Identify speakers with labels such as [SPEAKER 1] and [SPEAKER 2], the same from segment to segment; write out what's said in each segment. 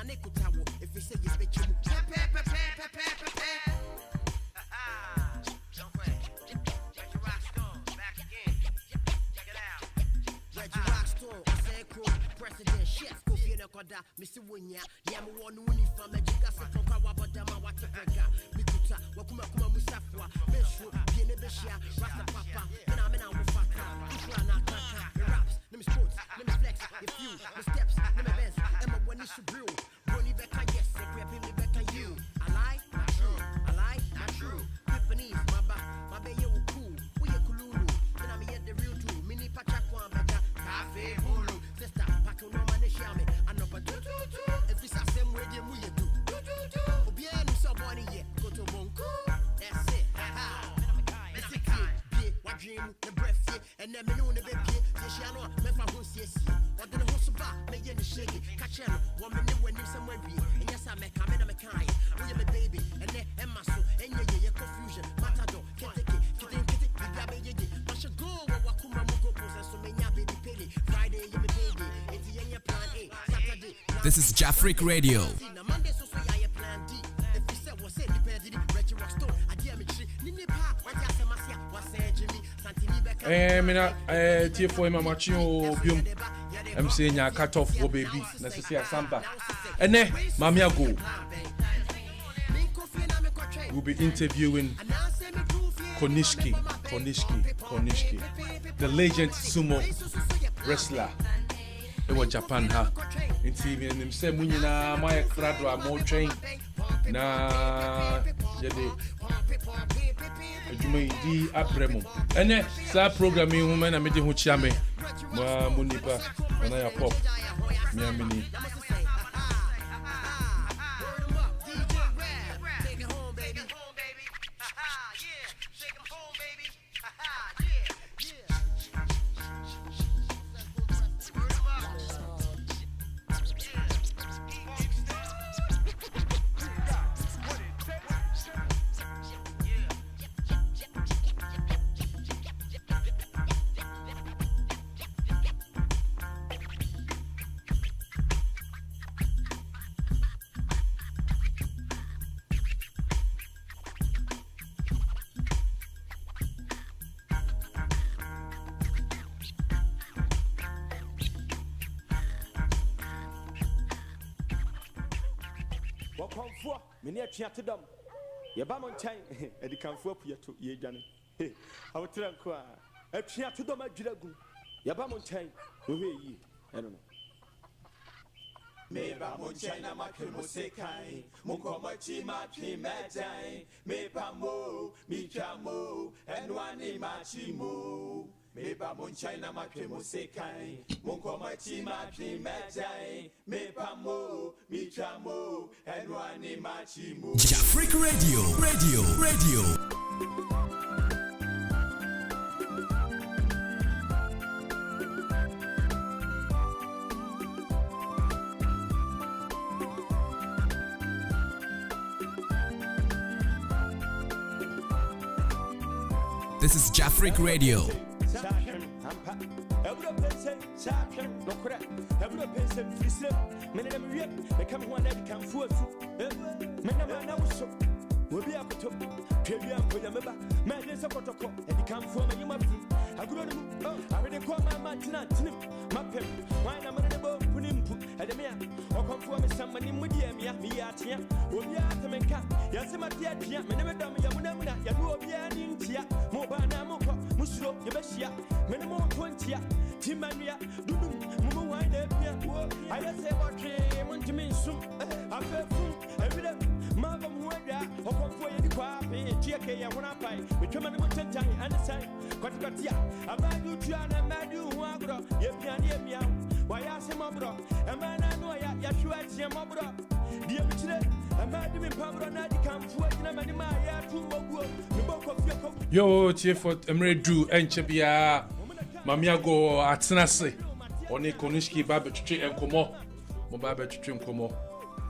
[SPEAKER 1] If you say you bitch, you don't quit. Reggie Rockstar, back again. Check it out. Reggie Rockstar, I say cool. President chef, Kofi and Koda, Mr. Winya. Yamu one uniform, Magic Gas, and Power, but Dama, what the Brega. Mikuta, Wakuma Musafwa, Meshu, Yenebesha, Rasta Papa, and I'm in our Fata. Ifrana Kaka, the raps, let me sports, let me flex, if you, the steps, let me best, and my one issue brew. Bonnie Becca, yes, and grabbing me back on you. I like my true, I like my true. Japanese, my baby, you cool. We a Kululu, and I'm here the real two. Mini Pachakwan, Becca, Cafe, Hulu, sister, Paco, no man, Shami, and no, but do. If it's the same way, then we do. Bien, somebody yet, go to Bonko. That's it, let's see, what dream, the breath, and then me know the baby, she know, me for who's yes, what the whole suba, me in the shake, catch him, 1 minute when you somewhere be, and yes, I make a man, I'm a kind, we am a baby, and then, and my soul, and your confusion, matado, can't take it, you grab it, but you go, Wakuma Mugo, so many baby pay, Friday, you be baby, it's your plan A, Saturday.
[SPEAKER 2] This is Jafric Radio.
[SPEAKER 1] Monday, so I plan D. If you say what's it, depends on the Reggie Rockstar. I dear me tree, Nini Park, what you say, Masia, what's Jimmy, Santini Becca.
[SPEAKER 3] Mina, TF4 Mamachi, Bium. I'm saying ya cut off for baby, necessary Samba. And then, Mami AGOOO. We'll be interviewing Konishiki, the legend sumo wrestler. It was Japan, ha. In TV, and him say, Munina, my crowd are more trained. Na, Jade. Jumay di Abremo. And then, sa programming woman, I made him Chame. Munipa, and I pop. Miamini.
[SPEAKER 4] Many a chat to them. Your Bamontain, and the camp for you to ye, Johnny. I would tell them, a chat to them at Jilago. Your Bamontain, who ye, I don't know.
[SPEAKER 5] Me Bamonchina, my Kimosekai, Mukomachi, my Kimatai, me Pamo, me Chamo, and one in Machimo. Me Bamonchina, my Kimosekai, Mukomachi, my Kimatai, me Pamo, me Chamo, and one in Machimo.
[SPEAKER 2] Jafric Radio. This is Jafric Radio.
[SPEAKER 4] We'll be able to pay you up with a member. Man, there's a protocol, and you come from a human. I could only call my man, my pen. Why am I about putting at the man? Or come for me, somebody with me at here. Will you have to make up? Yes, my dear, never done Yamuna, Yamu, Tia, Mobana, Musro, Yabesia, minimum 20, Timania, Mumu, wine, I just say what came on to me soon. I felt every day. Mama Mueda, or come for you, GK, and one up by, we come and take time and the same. Quatia, a man you try and mad you, Wagro, Yapian, why ask him, Mobro, a man I know Yashua, Mobro, dear Michel, a man doing Pablo, and I come for it, and my two Yo,
[SPEAKER 3] Chief, Emre Drew, and Chebia, Mami AGOOO at Snase, on a Konishiki Babbage and Como, Mobabe Trim Como.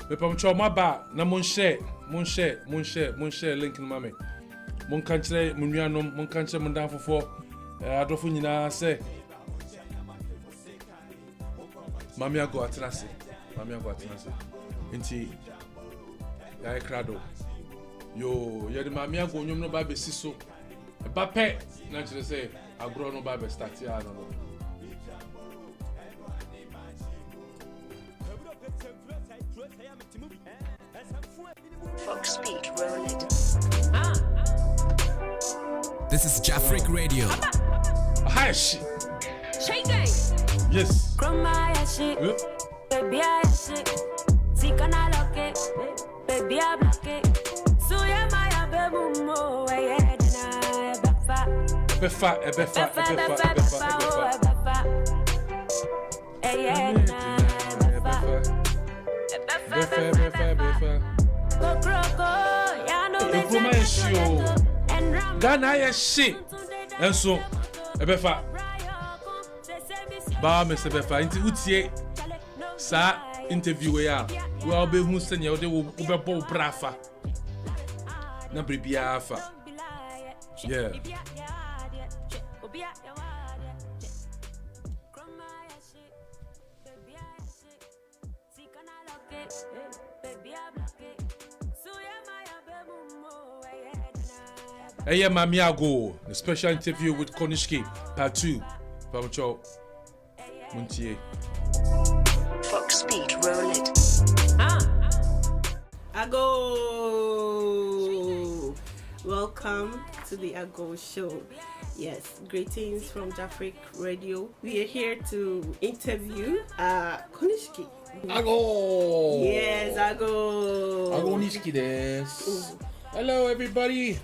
[SPEAKER 3] Me pam cho ma ba na mon share link no mame mon kan kire mon nuanom mon kan kire mon dan fofo adofo nyina se Mami AGOOO atenase Inti ya krado. Yo, ya de mami ago nyom no ba be siso. E ba pe na chire say agro no ba be start ya no.
[SPEAKER 6] Fox Speed rolling.
[SPEAKER 2] This is Jafric Radio.
[SPEAKER 3] Hi shit.
[SPEAKER 6] Shake gang.
[SPEAKER 3] Yes.
[SPEAKER 6] Chroma shit.
[SPEAKER 3] Yep.
[SPEAKER 6] Baby I shit. Tika na lock it. Baby I block it. So ya my baby mo. Yeah na befa.
[SPEAKER 3] Befa.
[SPEAKER 6] Yeah na befa.
[SPEAKER 3] Ghana ya shit. And so, Ebefa. Ba Mr. Befa, inti utie sa interview ya. We all be who send you, they will be brafa. Na bribia fa. Yeah. Hey, yeah, Mami AGOOO, the special interview with Konishiki, part 2. Pamucho, Muntie.
[SPEAKER 6] Fox Speed roll it.
[SPEAKER 7] AGOOO! Welcome to the AGOOO show. Yes, greetings from Jafric Radio. We are here to interview Konishiki.
[SPEAKER 8] AGOOO!
[SPEAKER 7] Yes, AGOOO!
[SPEAKER 8] Konishiki desu. Hello, everybody.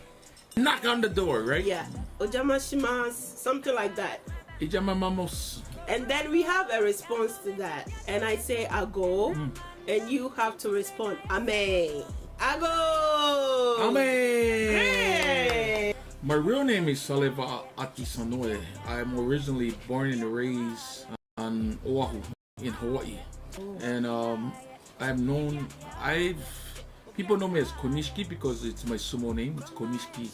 [SPEAKER 8] Knock on the door, right?
[SPEAKER 7] Yeah, Ojamashimas, something like that.
[SPEAKER 8] Ijamamamos.
[SPEAKER 7] And then we have a response to that. And I say AGOOO, and you have to respond, Amen. AGOOO!
[SPEAKER 8] Amen.
[SPEAKER 7] Hey!
[SPEAKER 8] My real name is Saleva Akisanoe. I'm originally born and raised on Oahu in Hawaii. And people know me as Konishiki because it's my sumo name. It's Konishiki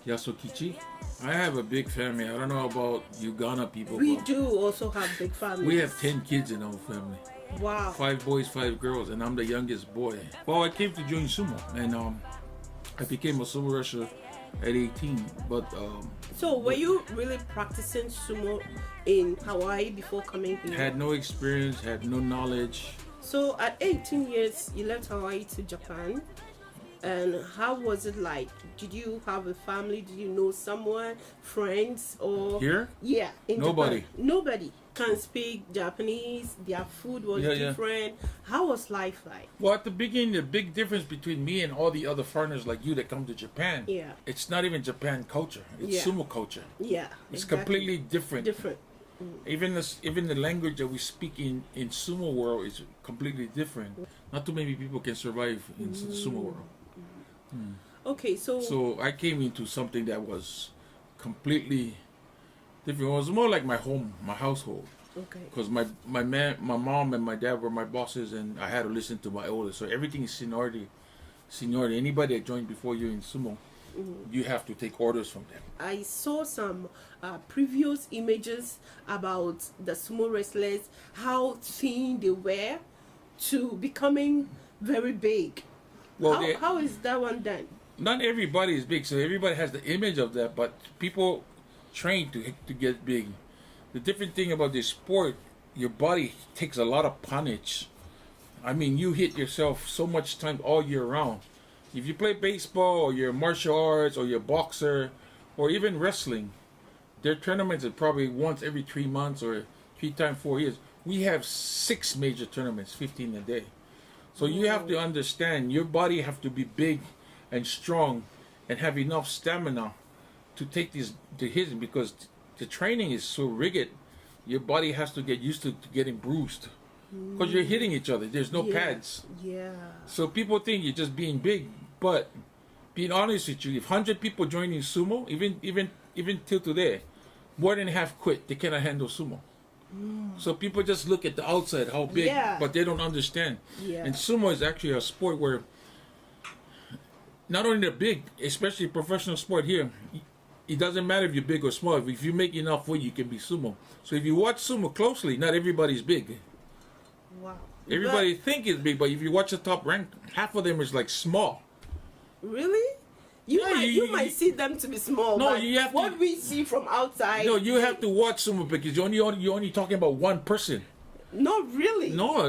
[SPEAKER 8] Yasukichi. I have a big family. I don't know about Uganda people.
[SPEAKER 7] We
[SPEAKER 8] but
[SPEAKER 7] do also have big families.
[SPEAKER 8] we have 10 kids in our family.
[SPEAKER 7] Wow.
[SPEAKER 8] 5 boys, 5 girls, and I'm the youngest boy. Well, I came to join sumo, and I became a sumo wrestler at 18. But
[SPEAKER 7] So were you really practicing sumo in Hawaii before coming here?
[SPEAKER 8] had no experience, had no knowledge.
[SPEAKER 7] So at 18 years, you left Hawaii to Japan. And how was it like? Did you have a family? Did you know someone, friends, or
[SPEAKER 8] Here?
[SPEAKER 7] Yeah, in
[SPEAKER 8] Nobody.
[SPEAKER 7] Japan. Nobody can speak Japanese. Their food was different. How was life like?
[SPEAKER 8] Well, at the beginning, the big difference between me and all the other foreigners like you that come to Japan,
[SPEAKER 7] Yeah.
[SPEAKER 8] it's not even Japan culture. It's
[SPEAKER 7] Yeah.
[SPEAKER 8] sumo culture.
[SPEAKER 7] Yeah,
[SPEAKER 8] It's
[SPEAKER 7] exactly.
[SPEAKER 8] completely different.
[SPEAKER 7] different.
[SPEAKER 8] Even the language that we speak in sumo world is completely different. Not too many people can survive in the sumo world.
[SPEAKER 7] Okay,
[SPEAKER 8] So I came into something that was completely different. It was more like my home, my household.
[SPEAKER 7] okay.
[SPEAKER 8] Because my mom and my dad were my bosses, and I had to listen to my elders. So everything is seniority. Anybody that joined before you in sumo, you have to take orders from them.
[SPEAKER 7] I saw some previous images about the sumo wrestlers, how thin they were to becoming very big.
[SPEAKER 8] Well,
[SPEAKER 7] How is that one done?
[SPEAKER 8] not everybody is big, so everybody has the image of that, but people train to get big. The different thing about this sport, your body takes a lot of punch. I mean, you hit yourself so much time all year round. If you play baseball or you're martial arts or you're a boxer or even wrestling, their tournaments are probably once every 3 months or 3 times 4 years. We have 6 major tournaments, 15 a day. So you have to understand your body have to be big and strong and have enough stamina to take these the hits because the training is so rigid. Your body has to get used to getting bruised because you're hitting each other. There's no pads.
[SPEAKER 7] Yeah.
[SPEAKER 8] So people think you're just being big, but being honest with you, if 100 people joining sumo, even till today, more than half quit. They cannot handle sumo. So people just look at the outside, how big,
[SPEAKER 7] Yeah.
[SPEAKER 8] but they don't understand.
[SPEAKER 7] Yeah.
[SPEAKER 8] And sumo is actually a sport where not only they're big, especially professional sport here, it doesn't matter if you're big or small. If you make enough weight, you can be sumo. So if you watch sumo closely, not everybody's big.
[SPEAKER 7] Wow.
[SPEAKER 8] Everybody think it's big, but if you watch the top rank, half of them is like small.
[SPEAKER 7] Really? You
[SPEAKER 8] Yeah,
[SPEAKER 7] might
[SPEAKER 8] you-
[SPEAKER 7] you might see them to be small.
[SPEAKER 8] No,
[SPEAKER 7] but
[SPEAKER 8] you have to-
[SPEAKER 7] what we see from outside.
[SPEAKER 8] No, you have to watch someone because you're only talking about one person.
[SPEAKER 7] Not really.
[SPEAKER 8] No,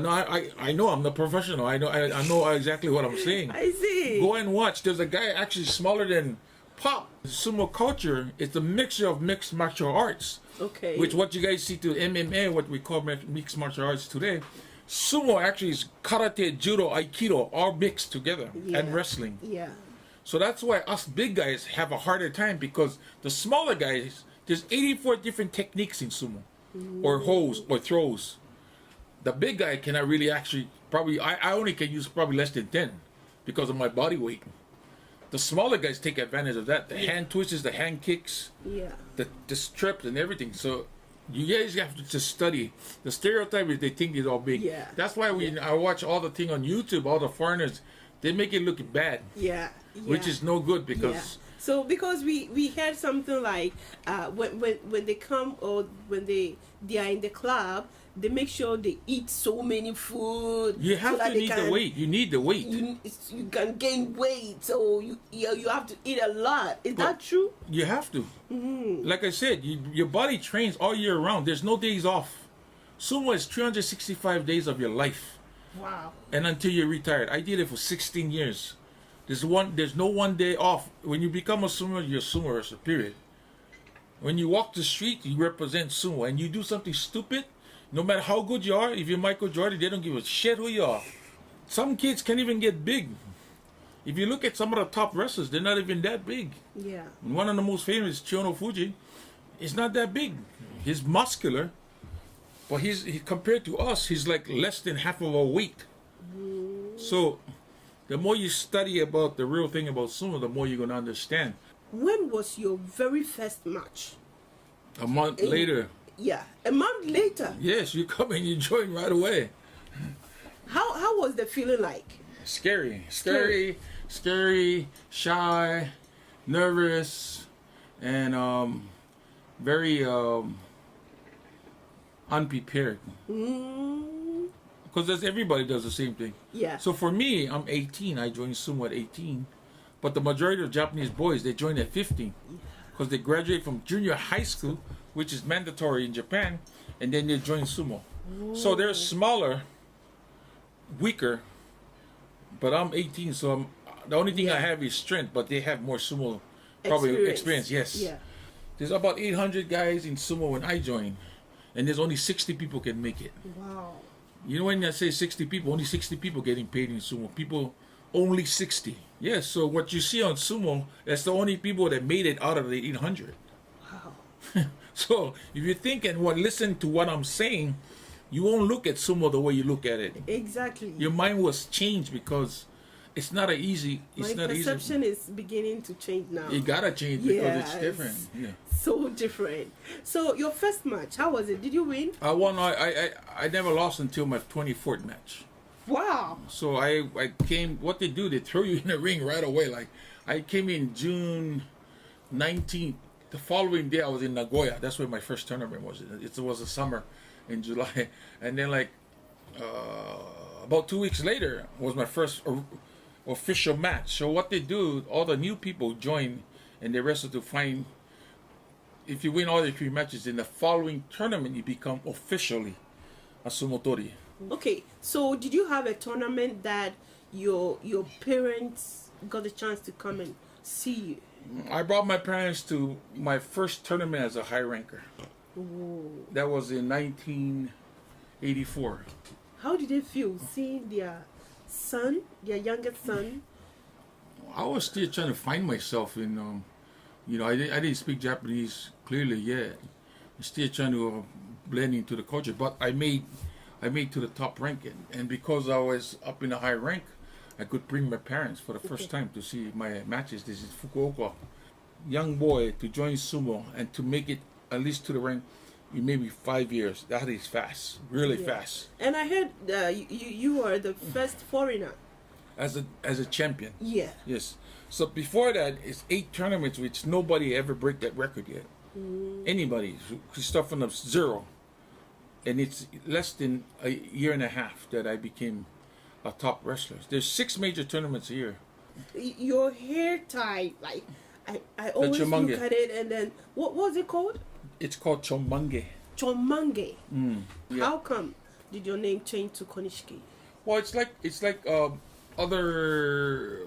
[SPEAKER 8] I know I'm the professional. I know exactly what I'm saying.
[SPEAKER 7] I see.
[SPEAKER 8] Go and watch. There's a guy actually smaller than Pop. Sumo culture is a mixture of mixed martial arts.
[SPEAKER 7] Okay.
[SPEAKER 8] Which what you guys see to MMA, what we call mixed martial arts today. Sumo actually is karate, judo, aikido, all mixed together,
[SPEAKER 7] Yeah.
[SPEAKER 8] and wrestling.
[SPEAKER 7] Yeah.
[SPEAKER 8] So that's why us big guys have a harder time because the smaller guys, there's 84 different techniques in sumo, or holds or throws. The big guy cannot really actually I only can use probably less than 10 because of my body weight. The smaller guys take advantage of that. The hand twists, the hand kicks,
[SPEAKER 7] Yeah.
[SPEAKER 8] the strips and everything. So you guys have to just study. The stereotype is they think it's all big.
[SPEAKER 7] Yeah.
[SPEAKER 8] That's why I watch all the thing on YouTube, all the foreigners, they make it look bad,
[SPEAKER 7] Yeah.
[SPEAKER 8] which
[SPEAKER 7] yeah.
[SPEAKER 8] is no good because
[SPEAKER 7] So because we had something like when they come or when they are in the club, they make sure they eat so many food.
[SPEAKER 8] you have
[SPEAKER 7] so that
[SPEAKER 8] to
[SPEAKER 7] they
[SPEAKER 8] need the
[SPEAKER 7] can-
[SPEAKER 8] weight. You need the weight.
[SPEAKER 7] You can gain weight, so you have to eat a lot. Is that true?
[SPEAKER 8] You have to. Like I said, your body trains all year round. There's no days off. Sumo is 365 days of your life,
[SPEAKER 7] Wow.
[SPEAKER 8] and until you're retired. I did it for 16 years. There's no one day off. When you become a sumo, you're a sumo wrestler, period. When you walk the street, you represent sumo, and you do something stupid. No matter how good you are, if you're Michael Jordan, they don't give a shit who you are. Some kids can't even get big. If you look at some of the top wrestlers, they're not even that big.
[SPEAKER 7] Yeah.
[SPEAKER 8] One of the most famous, Chiyono Fuji, is not that big. He's muscular, but compared to us, he's like less than half of our weight. So, the more you study about the real thing about sumo, the more you're gonna understand.
[SPEAKER 7] When was your very first match?
[SPEAKER 8] A month later,
[SPEAKER 7] Yeah, a month later.
[SPEAKER 8] yes, you come and you join right away.
[SPEAKER 7] How was the feeling like?
[SPEAKER 8] Scary, shy, nervous, and very unprepared. Because everybody does the same thing.
[SPEAKER 7] Yeah.
[SPEAKER 8] So for me, I'm 18. I joined sumo at 18, but the majority of Japanese boys they join at 15 because they graduate from junior high school, which is mandatory in Japan, and then they join sumo. So they're smaller, weaker, but I'm 18, so the only thing I have is strength, but they have more sumo probably experience. Yes.
[SPEAKER 7] Yeah.
[SPEAKER 8] There's about 800 guys in sumo when I joined, and there's only 60 people can make it.
[SPEAKER 7] Wow.
[SPEAKER 8] You know when I say 60 people, only 60 people getting paid in sumo. People, only 60. Yes, so what you see on sumo, that's the only people that made it out of the 800.
[SPEAKER 7] Wow.
[SPEAKER 8] So if you think and listen to what I'm saying, you won't look at sumo the way you look at it.
[SPEAKER 7] Exactly.
[SPEAKER 8] Your mind was changed because it's not an easy. It's
[SPEAKER 7] My
[SPEAKER 8] not easy.
[SPEAKER 7] perception is beginning to change now.
[SPEAKER 8] You gotta change because it's
[SPEAKER 7] Yes.
[SPEAKER 8] different. Yeah.
[SPEAKER 7] So different. So your first match, how was it? Did you win?
[SPEAKER 8] I won. I never lost until my 24th match.
[SPEAKER 7] Wow.
[SPEAKER 8] So I came. What they do? They throw you in the ring right away. Like I came in June 19th. The following day I was in Nagoya. That's where my first tournament was. It was a summer in July, and then like about 2 weeks later was my first official match. So what they do, all the new people join, and they wrestle to find. If you win all the 3 matches in the following tournament, you become officially a sumotori.
[SPEAKER 7] Okay, so did you have a tournament that your parents got the chance to come and see you?
[SPEAKER 8] I brought my parents to my first tournament as a high ranker.
[SPEAKER 7] Ooh.
[SPEAKER 8] That was in 1984.
[SPEAKER 7] How did they feel seeing their son, their youngest son?
[SPEAKER 8] I was still trying to find myself in, I didn't speak Japanese clearly yet. I'm still trying to blend into the culture, but I made to the top rank, and because I was up in a high rank, I could bring my parents for the first time to see my matches. This is Fukuoka. Young boy to join sumo and to make it at least to the rank in maybe 5 years. That is fast, really fast.
[SPEAKER 7] And I heard you were the first foreigner.
[SPEAKER 8] As a champion.
[SPEAKER 7] Yeah.
[SPEAKER 8] Yes. So before that, it's 8 tournaments which nobody ever break that record yet. Anybody. We start from the 0. and it's less than a year and a half that I became a top wrestler. There's 6 major tournaments a year.
[SPEAKER 7] Your hair tie, like I always look
[SPEAKER 8] chomange.
[SPEAKER 7] at it, and then what was it called?
[SPEAKER 8] It's called chomange.
[SPEAKER 7] Chomange.
[SPEAKER 8] Yeah.
[SPEAKER 7] How come did your name change to Konishiki?
[SPEAKER 8] Well, it's like other.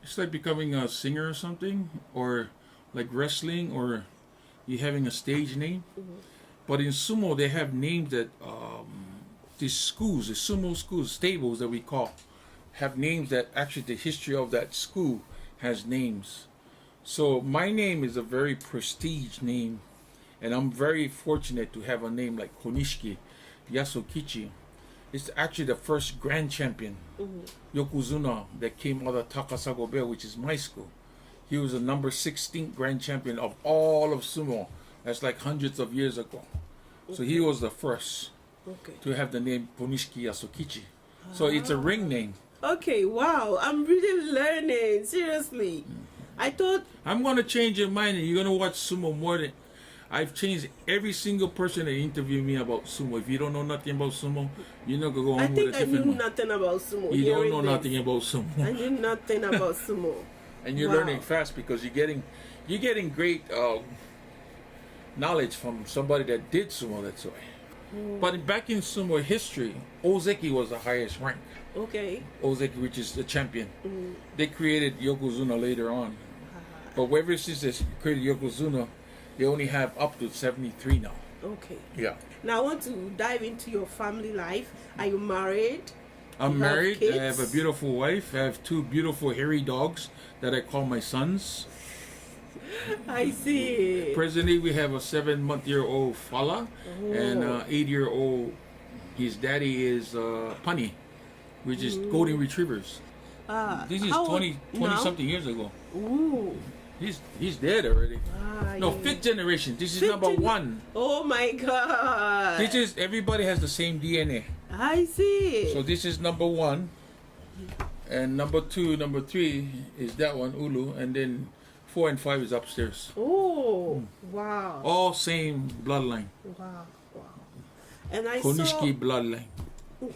[SPEAKER 8] It's like becoming a singer or something, or like wrestling, or you having a stage name. But in sumo, they have names that these schools, the sumo schools, stables that we call, have names that actually the history of that school has names. So my name is a very prestige name, and I'm very fortunate to have a name like Konishiki Yasukichi. It's actually the first grand champion, Yokozuna, that came out of Takasago Bay, which is my school. He was the number 16th grand champion of all of sumo. That's like hundreds of years ago. So he was the first to have the name Konishiki Yasukichi. So it's a ring name.
[SPEAKER 7] Okay, wow, I'm really learning, seriously. I thought...
[SPEAKER 8] I'm going to change your mind, and you're going to watch sumo more than... I've changed every single person that interviewed me about sumo. If you don't know nothing about sumo, you're not going to go home
[SPEAKER 7] I
[SPEAKER 8] with
[SPEAKER 7] think
[SPEAKER 8] a
[SPEAKER 7] I
[SPEAKER 8] different
[SPEAKER 7] knew
[SPEAKER 8] one.
[SPEAKER 7] nothing about sumo.
[SPEAKER 8] You don't
[SPEAKER 7] hearing
[SPEAKER 8] know
[SPEAKER 7] this.
[SPEAKER 8] nothing about sumo.
[SPEAKER 7] I knew nothing about sumo.
[SPEAKER 8] And you're
[SPEAKER 7] Wow.
[SPEAKER 8] learning fast because you're getting great knowledge from somebody that did sumo, that's why. But back in sumo history, Ozeki was the highest rank.
[SPEAKER 7] Okay.
[SPEAKER 8] Ozeki, which is the champion. They created Yokozuna later on. But ever since they created Yokozuna, they only have up to 73 now.
[SPEAKER 7] Okay.
[SPEAKER 8] Yeah.
[SPEAKER 7] Now I want to dive into your family life. Are you married?
[SPEAKER 8] I'm
[SPEAKER 7] You have
[SPEAKER 8] married. I have a
[SPEAKER 7] kids?
[SPEAKER 8] beautiful wife. I have 2 beautiful hairy dogs that I call my sons.
[SPEAKER 7] I see.
[SPEAKER 8] Presently, we have a 7-month-old Fala and an 8-year-old. His daddy is Pani, which is golden retrievers. This is
[SPEAKER 7] how old
[SPEAKER 8] 20
[SPEAKER 7] now?
[SPEAKER 8] something years ago.
[SPEAKER 7] Ooh.
[SPEAKER 8] He's dead already. No,
[SPEAKER 7] yeah.
[SPEAKER 8] 5th generation. This is
[SPEAKER 7] Fifth
[SPEAKER 8] number
[SPEAKER 7] gen-
[SPEAKER 8] 1.
[SPEAKER 7] Oh my God.
[SPEAKER 8] This is everybody has the same DNA.
[SPEAKER 7] I see.
[SPEAKER 8] So this is number 1, and number 2, number 3 is that one Ulu, and then 4 and 5 is upstairs.
[SPEAKER 7] Oh, wow.
[SPEAKER 8] All same bloodline.
[SPEAKER 7] Wow. Wow. And I
[SPEAKER 8] Konishiki bloodline.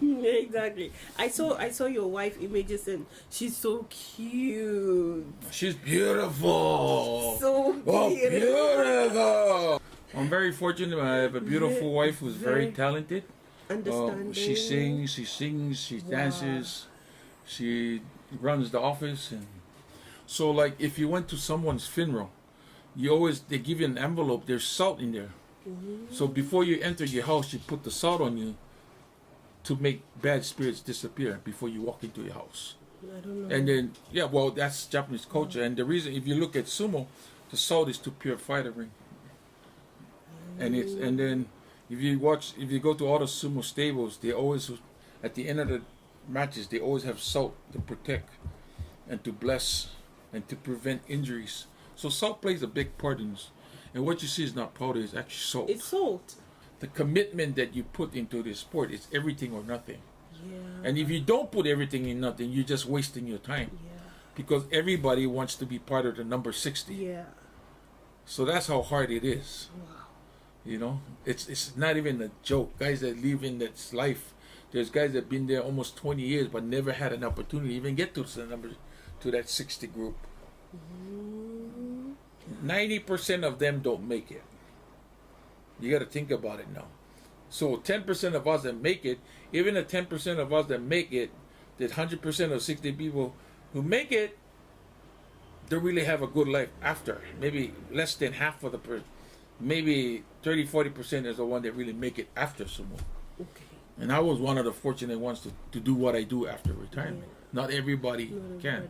[SPEAKER 7] exactly. I saw your wife images, and she's so cute.
[SPEAKER 8] She's beautiful.
[SPEAKER 7] So
[SPEAKER 8] beautiful. I'm very fortunate. I have a beautiful wife who's very
[SPEAKER 7] very
[SPEAKER 8] talented.
[SPEAKER 7] Understanding.
[SPEAKER 8] She sings, she dances, she runs the office, and so like if you went to someone's funeral, they give you an envelope. There's salt in there. So before you enter your house, you put the salt on you to make bad spirits disappear before you walk into your house.
[SPEAKER 7] I don't know.
[SPEAKER 8] And then that's Japanese culture. And the reason, if you look at sumo, the salt is to purify the ring. And then if you go to all the sumo stables, they always, at the end of the matches, they always have salt to protect and to bless and to prevent injuries. So salt plays a big part in this. And what you see is not powder, it's actually salt.
[SPEAKER 7] It's salt.
[SPEAKER 8] The commitment that you put into this sport is everything or nothing.
[SPEAKER 7] Yeah.
[SPEAKER 8] And if you don't put everything in nothing, you're just wasting your time.
[SPEAKER 7] Yeah.
[SPEAKER 8] Because everybody wants to be part of the number 60.
[SPEAKER 7] Yeah.
[SPEAKER 8] So that's how hard it is.
[SPEAKER 7] Wow.
[SPEAKER 8] You know, it's not even a joke. Guys that live in that life, there's guys that been there almost 20 years but never had an opportunity to even get to that 60 group. 90% of them don't make it. You got to think about it now. So 10% of us that make it, even the 10% of us that make it, that 100% of 60 people who make it, don't really have a good life after. Maybe less than half of the person. Maybe 30-40% is the one that really make it after sumo.
[SPEAKER 7] Okay.
[SPEAKER 8] And I was one of the fortunate ones to do what I do after retirement. Not everybody can.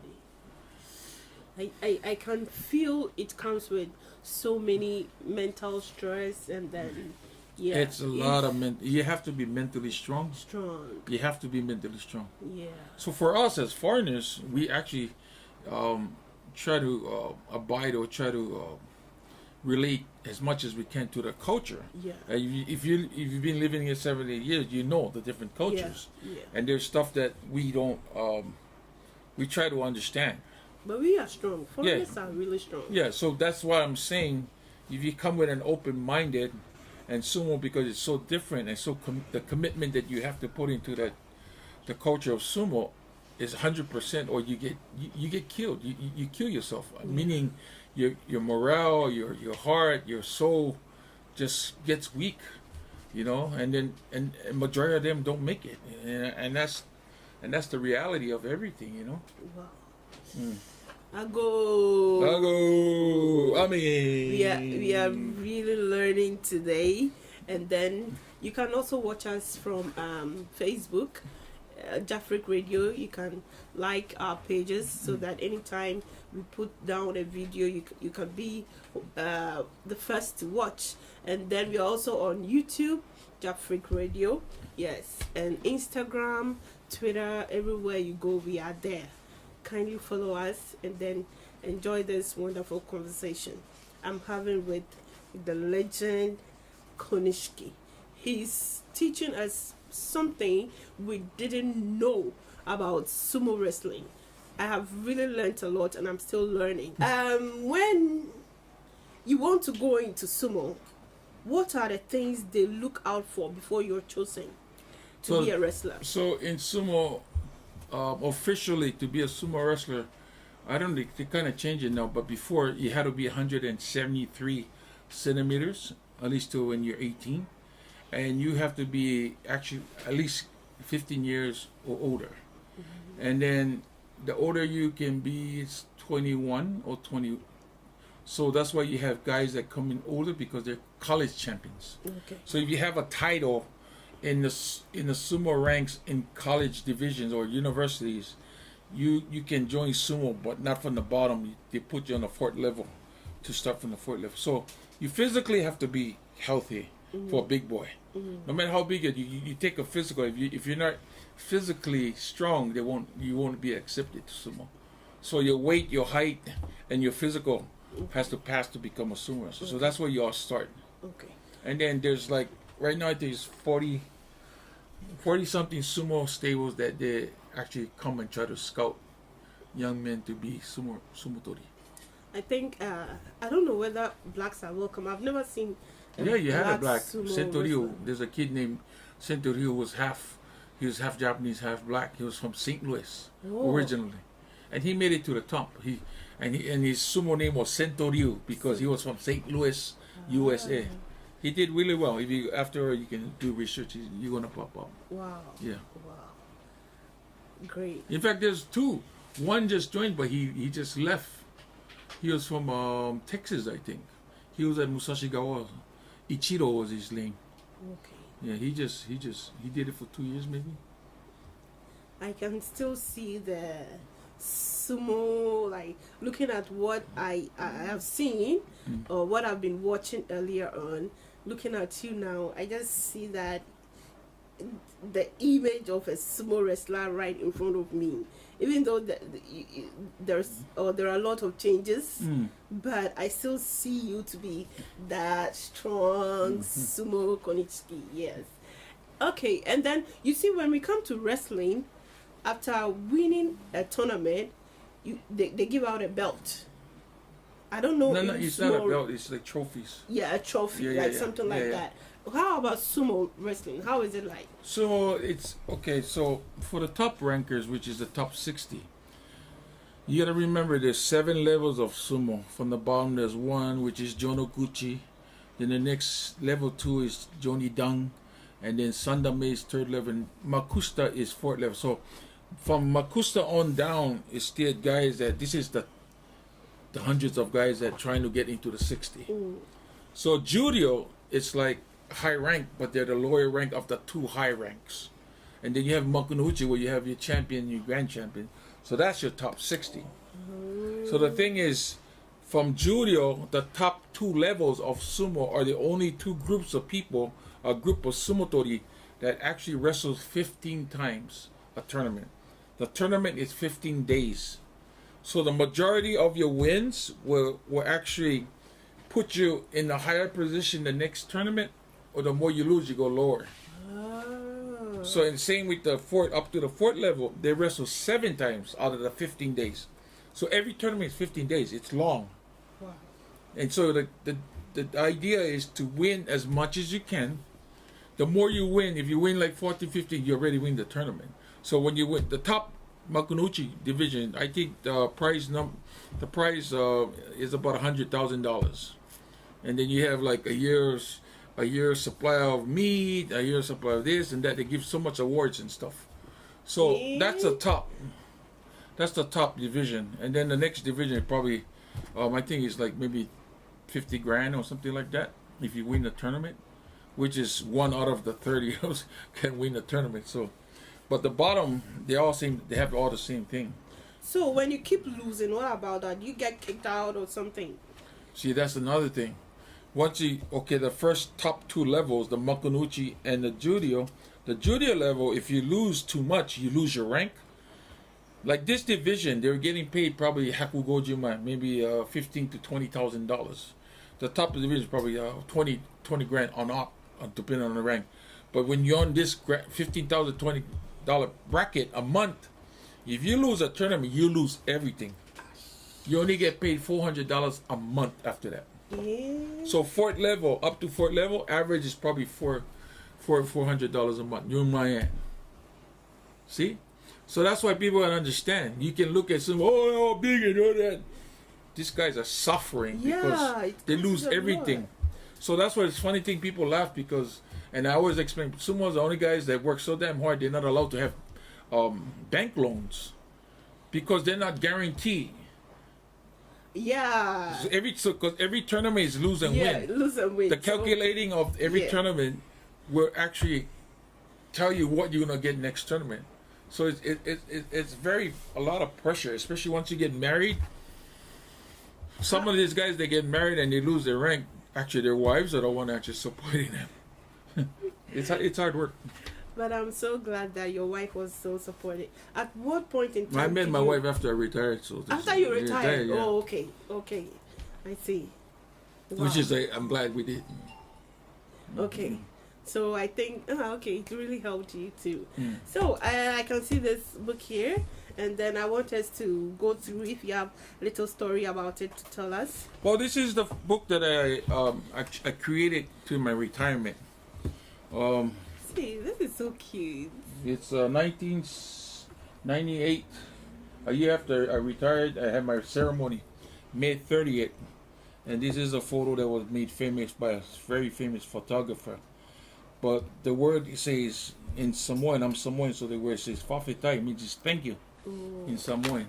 [SPEAKER 7] I can feel it comes with so many mental stress, and then
[SPEAKER 8] It's a lot of you have to be mentally strong.
[SPEAKER 7] strong.
[SPEAKER 8] You have to be mentally strong.
[SPEAKER 7] Yeah.
[SPEAKER 8] So for us as foreigners, we actually try to abide or try to relate as much as we can to the culture.
[SPEAKER 7] Yeah.
[SPEAKER 8] If you've been living here 70 years, you know the different cultures,
[SPEAKER 7] Yeah.
[SPEAKER 8] and there's stuff that we don't. We try to understand.
[SPEAKER 7] But we are strong. Foreigners are really strong.
[SPEAKER 8] Yeah, so that's why I'm saying, if you come with an open-minded, and sumo, because it's so different and so the commitment that you have to put into that, the culture of sumo, is 100%, or you get killed. You kill yourself. Meaning, your morale, your heart, your soul, just gets weak, you know. And then and majority of them don't make it, and that's the reality of everything, you know.
[SPEAKER 7] Wow. AGOOO.
[SPEAKER 8] I mean,
[SPEAKER 7] we are really learning today. And then you can also watch us from Facebook, Jafric Radio. You can like our pages so that anytime we put down a video, you can be the first to watch. And then we're also on YouTube, Jafric Radio. Yes, and Instagram, Twitter, everywhere you go, we are there. Kindly follow us and then enjoy this wonderful conversation I'm having with the legend Konishiki. He's teaching us something we didn't know about sumo wrestling. I have really learned a lot and I'm still learning. When you want to go into sumo, what are the things they look out for before you're chosen to be a wrestler? So
[SPEAKER 8] in sumo, officially to be a sumo wrestler, I don't think they kind of change it now, but before you had to be 173 centimeters, at least to when you're 18, and you have to be actually at least 15 years or older. And then the older you can be is 21 or 20. So that's why you have guys that come in older, because they're college champions.
[SPEAKER 7] Okay.
[SPEAKER 8] So if you have a title in the sumo ranks in college divisions or universities, you can join sumo, but not from the bottom. They put you on the 4th level to start from the 4th level. So you physically have to be healthy for a big boy. No matter how big you take a physical. If you're not physically strong, you won't be accepted to sumo. So your weight, your height, and your physical has to pass to become a sumo wrestler. So that's where you all start.
[SPEAKER 7] Okay.
[SPEAKER 8] And then there's like right now there's 40 something sumo stables that they actually come and try to scout young men to be sumotori.
[SPEAKER 7] I think I don't know whether blacks are welcome. I've never seen.
[SPEAKER 8] Yeah, you had a black
[SPEAKER 7] sumo
[SPEAKER 8] Sentoryu.
[SPEAKER 7] wrestler.
[SPEAKER 8] There's a kid named Sentoryu who was half Japanese, half black. He was from St. Louis originally, and he made it to the top. And his sumo name was Sentoryu because he was from St. Louis, USA. He did really well. If you after you can do research, you're gonna pop up.
[SPEAKER 7] Wow.
[SPEAKER 8] Yeah.
[SPEAKER 7] Wow. Great.
[SPEAKER 8] In fact, there's two. One just joined, but he just left. He was from Texas, I think. He was at Musashigawa. Ichiro was his name.
[SPEAKER 7] Okay.
[SPEAKER 8] Yeah, he did it for 2 years maybe.
[SPEAKER 7] I can still see the sumo, like looking at what I have seen or what I've been watching earlier on. Looking at you now, I just see that the image of a sumo wrestler right in front of me. Even though there are a lot of changes, but I still see you to be that strong sumo Konishiki. Yes. Okay, and then you see when we come to wrestling, after winning a tournament, they give out a belt. I don't know.
[SPEAKER 8] No, it's not a belt. It's like trophies.
[SPEAKER 7] Yeah, a trophy, something like that. How about sumo wrestling? How is it like?
[SPEAKER 8] So it's okay. So for the top rankers, which is the top 60, you gotta remember there's 7 levels of sumo. From the bottom, there's 1, which is Jonoguchi. Then the next level 2 is Jonidang, and then Sandame is 3rd level. And Makusta is 4th level. So from Makusta on down, it's still guys that this is the hundreds of guys that are trying to get into the 60. So Judo, it's like high rank, but they're the lower rank of the 2 high ranks. And then you have Makunouchi, where you have your champion, your grand champion. So that's your top 60. So the thing is, from Judo, the top 2 levels of sumo are the only 2 groups of people, a group of sumotori, that actually wrestles 15 times a tournament. The tournament is 15 days. So the majority of your wins will actually put you in a higher position the next tournament, or the more you lose, you go lower. So and same with the 4th, up to the 4th level, they wrestle 7 times out of the 15 days. So every tournament is 15 days. It's long.
[SPEAKER 7] Wow.
[SPEAKER 8] And so the idea is to win as much as you can. The more you win, if you win like 40, 50, you already win the tournament. So when you win the top Makunuchi division, I think the prize is about $100,000, and then you have like a year's supply of meat, a year's supply of this and that. They give so much awards and stuff. So that's the top. That's the top division, and then the next division is probably, I think it's like maybe 50 grand or something like that if you win the tournament, which is 1 out of the 30 can win the tournament. So, but the bottom, they have all the same thing.
[SPEAKER 7] So when you keep losing, what about that? You get kicked out or something?
[SPEAKER 8] See, that's another thing. Once the first top 2 levels, the Makunuchi and the Judio level, if you lose too much, you lose your rank. Like this division, they were getting paid probably Hakugojima, maybe $15,000 to $20,000. The top division is probably 20 grand on up, depending on the rank. But when you're on this $15,000 to $20 bracket a month, if you lose a tournament, you lose everything. You only get paid $400 a month after that.
[SPEAKER 7] Yeah.
[SPEAKER 8] So up to fourth level, average is probably $400 a month. You're in Miami. See? So that's why people don't understand. You can look at some, oh, big and all that. These guys are suffering because they lose everything. So that's why it's funny thing, people laugh because, and I always explain, sumo's the only guys that work so damn hard, they're not allowed to have bank loans because they're not guaranteed.
[SPEAKER 7] Yeah.
[SPEAKER 8] So because every tournament is lose and win.
[SPEAKER 7] Lose and win.
[SPEAKER 8] The calculating of every tournament will actually tell you what you're gonna get next tournament. So it's a lot of pressure, especially once you get married. Some of these guys, they get married and they lose their rank. Actually, their wives are the one actually supporting them. It's hard work.
[SPEAKER 7] But I'm so glad that your wife was so supportive. At what point in time?
[SPEAKER 8] I met my wife after I retired. So
[SPEAKER 7] after you retired?
[SPEAKER 8] Yeah.
[SPEAKER 7] Oh, okay. I see. Wow.
[SPEAKER 8] Which is I'm glad we did.
[SPEAKER 7] Okay. So I think, it really helped you too. So I can see this book here, and then I want us to go through if you have a little story about it to tell us.
[SPEAKER 8] Well, this is the book that I created to my retirement.
[SPEAKER 7] See, this is so cute.
[SPEAKER 8] It's 1998. A year after I retired, I had my ceremony, May 30th. And this is a photo that was made famous by a very famous photographer. But the word says in Samoan, I'm Samoan, so the word says "Fafetai," means just thank you in Samoan.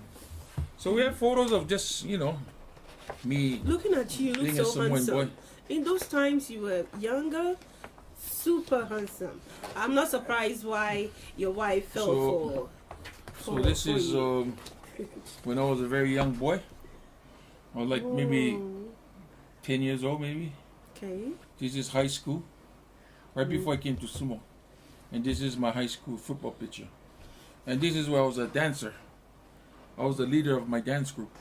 [SPEAKER 8] So we have photos of just, me
[SPEAKER 7] looking at you,
[SPEAKER 8] being
[SPEAKER 7] look
[SPEAKER 8] a
[SPEAKER 7] so
[SPEAKER 8] Samoan
[SPEAKER 7] handsome.
[SPEAKER 8] boy.
[SPEAKER 7] In those times you were younger, super handsome. I'm not surprised why your wife fell
[SPEAKER 8] So this is when I was a very young boy. I was like maybe 10 years old, maybe.
[SPEAKER 7] Okay.
[SPEAKER 8] This is high school. Right before I came to sumo. And this is my high school football picture. And this is where I was a dancer. I was the leader of my dance group.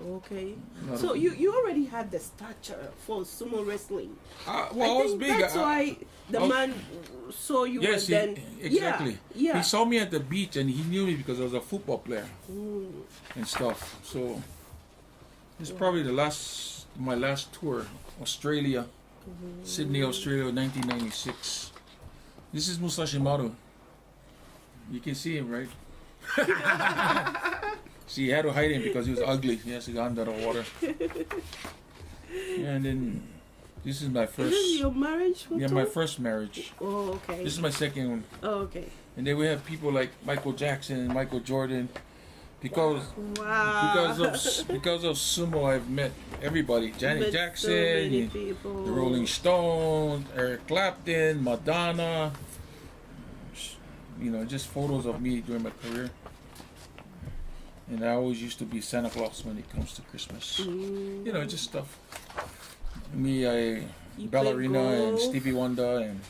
[SPEAKER 7] Okay. So you already had the stature for sumo wrestling.
[SPEAKER 8] I was big.
[SPEAKER 7] That's why the man saw you.
[SPEAKER 8] Yes,
[SPEAKER 7] and then,
[SPEAKER 8] exactly.
[SPEAKER 7] Yeah.
[SPEAKER 8] He saw me at the beach and he knew me because I was a football player and stuff. So this is probably my last tour, Australia. Sydney, Australia, 1996. This is Musashi Maru. You can see him, right? See, he had to hide him because he was ugly. He has to go under the water. And then this is my first.
[SPEAKER 7] Is this your marriage photo?
[SPEAKER 8] Yeah, my first marriage.
[SPEAKER 7] Oh, okay.
[SPEAKER 8] This is my second one.
[SPEAKER 7] Oh, okay.
[SPEAKER 8] And then we have people like Michael Jackson and Michael Jordan. Because of sumo, I've met everybody. Janet Jackson, the Rolling Stones, Eric Clapton, Madonna. Just photos of me during my career. And I always used to be Santa Claus when it comes to Christmas. Just stuff. Me, ballerina and Stevie Wonder and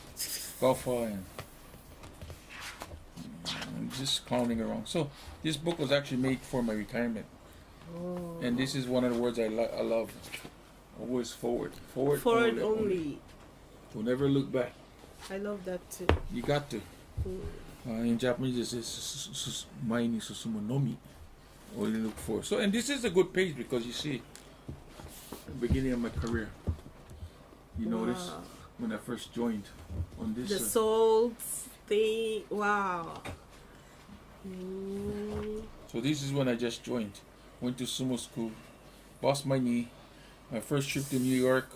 [SPEAKER 8] golfer and just clowning around. So this book was actually made for my retirement. And this is one of the words I love. Always forward
[SPEAKER 7] only.
[SPEAKER 8] We'll never look back.
[SPEAKER 7] I love that too.
[SPEAKER 8] You got to. In Japanese it says "Mai ni susumu no mi," or you look for. So, and this is a good page because you see the beginning of my career. You notice when I first joined on this.
[SPEAKER 7] The salt thing. Wow. Mm.
[SPEAKER 8] So this is when I just joined. Went to sumo school, lost my knee. My first trip to New York.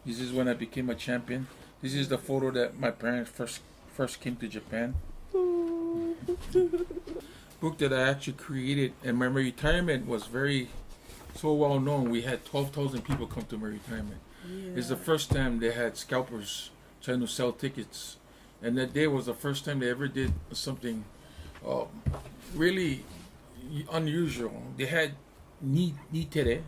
[SPEAKER 8] This is when I became a champion. This is the photo that my parents first came to Japan. Book that I actually created, and my retirement was so well known. We had 12,000 people come to my retirement.
[SPEAKER 7] Yeah.
[SPEAKER 8] It's the first time they had scalpers trying to sell tickets, and that day was the first time they ever did something really unusual. They had Nitere,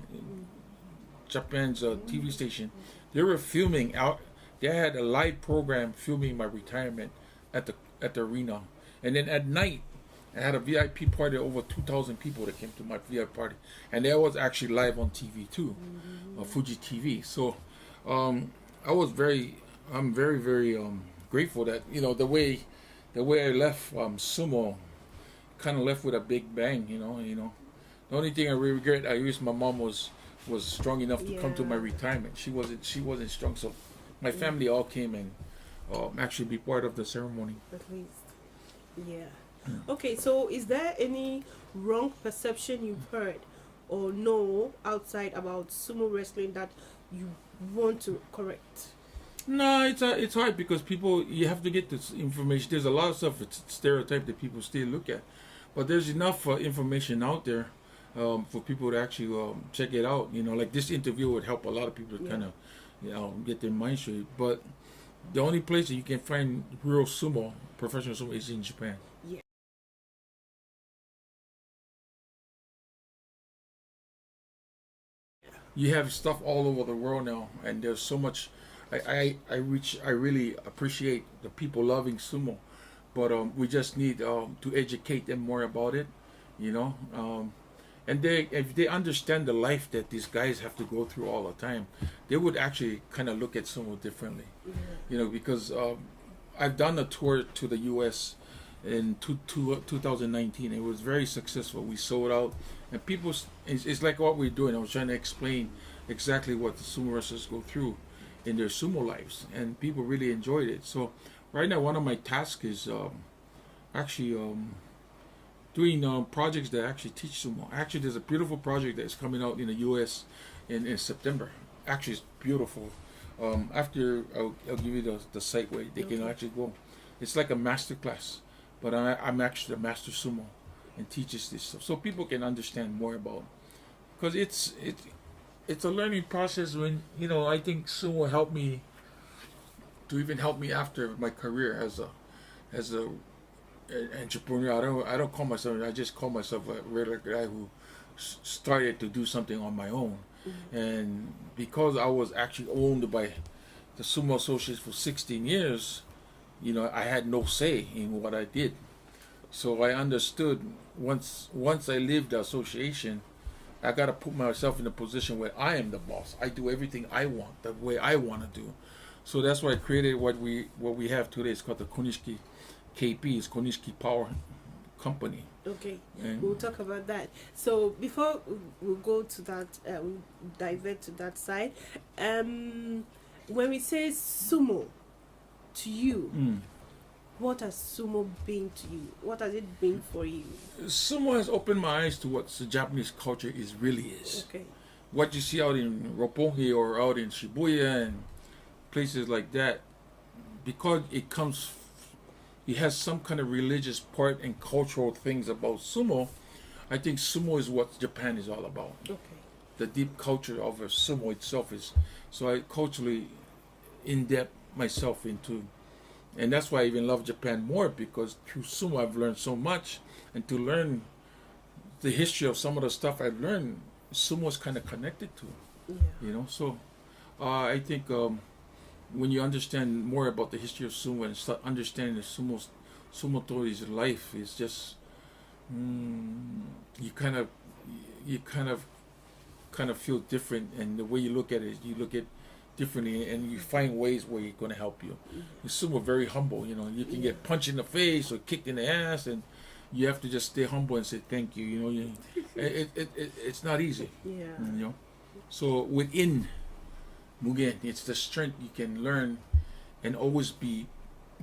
[SPEAKER 8] Japan's TV station. They were filming out. They had a live program filming my retirement at the arena, and then at night I had a VIP party. Over 2,000 people that came to my VIP party, and that was actually live on TV too, Fuji TV. So I'm very grateful that the way I left sumo, kind of left with a big bang. The only thing I regret, I wish my mom was strong enough to come to my retirement. She wasn't strong, so my family all came and actually be part of the ceremony.
[SPEAKER 7] At least. Yeah. Okay, so is there any wrong perception you've heard or know outside about sumo wrestling that you want to correct?
[SPEAKER 8] No, it's hard because you have to get this information. There's a lot of stuff, it's stereotype that people still look at, but there's enough information out there for people to actually check it out. Like this interview would help a lot of people to kind of get their mind straight. But the only place that you can find real sumo, professional sumo, is in Japan.
[SPEAKER 7] Yeah.
[SPEAKER 8] You have stuff all over the world now, and there's so much. I really appreciate the people loving sumo, but we just need to educate them more about it, and if they understand the life that these guys have to go through all the time, they would actually kind of look at sumo differently, because I've done a tour to the U.S. in 2019. It was very successful. We sold out, and people, it's like what we're doing. I was trying to explain exactly what the sumo wrestlers go through in their sumo lives, and people really enjoyed it. So right now, one of my tasks is actually doing projects that actually teach sumo. Actually, there's a beautiful project that's coming out in the U.S. in September. Actually, it's beautiful. After I'll give you the site where they can actually go. It's like a master class, but I'm actually a master sumo and teaches this stuff, so people can understand more about it. Because it's a learning process. When I think sumo helped me to even help me after my career as a entrepreneur. I don't call myself. I just call myself a regular guy who started to do something on my own. And because I was actually owned by the Sumo Associates for 16 years, I had no say in what I did. So I understood once I leave the association, I got to put myself in a position where I am the boss. I do everything I want, the way I want to do. So that's why I created what we have today. It's called the Konishiki KP. It's Konishiki Power Company.
[SPEAKER 7] Okay,
[SPEAKER 8] And
[SPEAKER 7] we'll talk about that. So before we go to that, we'll divert to that side. When we say sumo to you, what has sumo been to you? What has it been for you?
[SPEAKER 8] Sumo has opened my eyes to what the Japanese culture really is.
[SPEAKER 7] Okay.
[SPEAKER 8] What you see out in Roppongi or out in Shibuya and places like that, because it has some kind of religious part and cultural things about sumo. I think sumo is what Japan is all about.
[SPEAKER 7] Okay.
[SPEAKER 8] The deep culture of sumo itself is. So I culturally in-depth myself into, and that's why I even love Japan more, because through sumo I've learned so much, and to learn the history of some of the stuff I've learned, sumo is kind of connected to.
[SPEAKER 7] Yeah.
[SPEAKER 8] So I think when you understand more about the history of sumo and start understanding the sumo Tori's life, is just you kind of feel different, and the way you look at it, you look at differently, and you find ways where you're going to help you. The sumo very humble. You can get punched in the face or kicked in the ass, and you have to just stay humble and say thank you. It's not easy.
[SPEAKER 7] Yeah.
[SPEAKER 8] So within Mugen, it's the strength you can learn and always be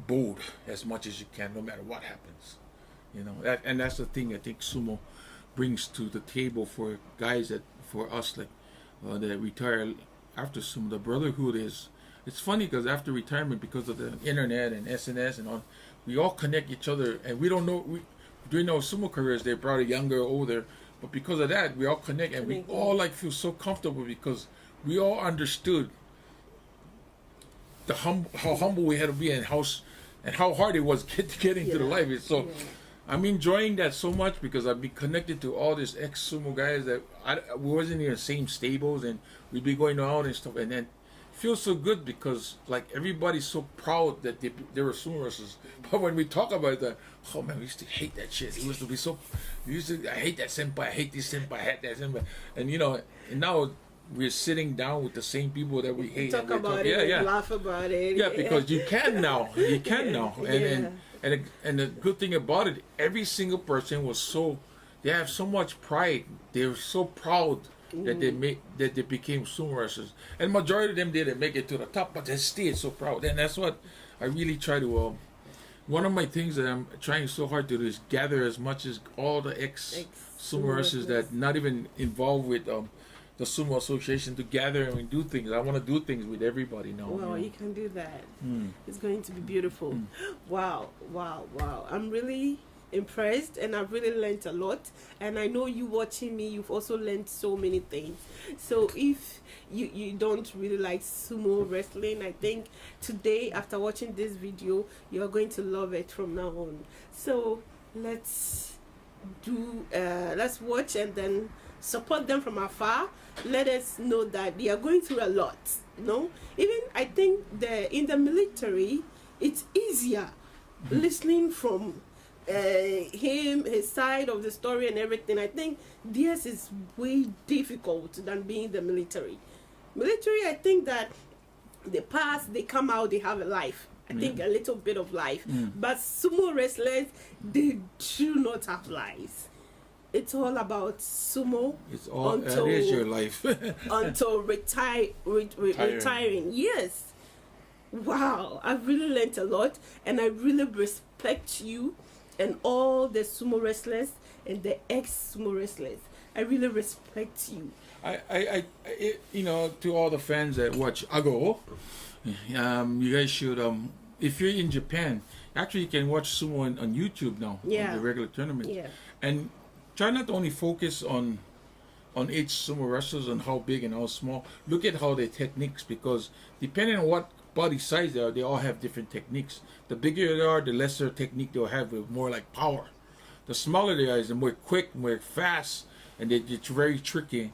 [SPEAKER 8] bold as much as you can, no matter what happens. You know, and that's the thing I think sumo brings to the table for guys for us that retire after sumo. The brotherhood is. It's funny because after retirement, because of the internet and SNS and all, we all connect each other, and we don't know. During our sumo careers, they're probably younger or older, but because of that, we all connect, and we all like feel so comfortable because we all understood how humble we had to be and how hard it was getting to the life. So I'm enjoying that so much because I've been connected to all these ex-sumo guys that we wasn't in the same stables, and we'd be going out and stuff, and then it feels so good because like everybody's so proud that they were sumo wrestlers. But when we talk about that, oh man, we used to hate that shit. It used to be so. I hate that senpai. I hate this senpai. I hate that senpai. And you know, and now we're sitting down with the same people that we hate.
[SPEAKER 7] Talk about it, and laugh about it.
[SPEAKER 8] Yeah, because you can now. You can now. And the good thing about it, every single person was so. They have so much pride. They were so proud that they became sumo wrestlers. And majority of them didn't make it to the top, but they stayed so proud. And that's what I really try to. One of my things that I'm trying so hard to do is gather as much as all the ex-sumo wrestlers that not even involved with the Sumo Association to gather and do things. I want to do things with everybody now.
[SPEAKER 7] Well, you can do that. It's going to be beautiful. Wow. I'm really impressed, and I've really learned a lot. And I know you watching me, you've also learned so many things. So if you don't really like sumo wrestling, I think today, after watching this video, you're going to love it from now on. So let's watch and then support them from afar. Let us know that they are going through a lot. Even I think in the military, it's easier listening from his side of the story and everything. I think theirs is way difficult than being the military. I think that they pass, they come out, they have a life. I think a little bit of life. But sumo wrestlers, they do not have lives. It's all about sumo. It's all it is your life until retiring. Yes. Wow, I've really learned a lot, and I really respect you and all the sumo wrestlers and the ex-sumo wrestlers. I really respect you. To all the fans that watch AGOOO, you guys should if you're in Japan, actually you can watch sumo on YouTube now. On the regular tournament. And try not to only focus on each sumo wrestlers and how big and how small. Look at how their techniques, because depending on what body size they all have different techniques. The bigger they are, the lesser technique they'll have with more like power. The smaller they are, the more quick, more fast, and it's very tricky.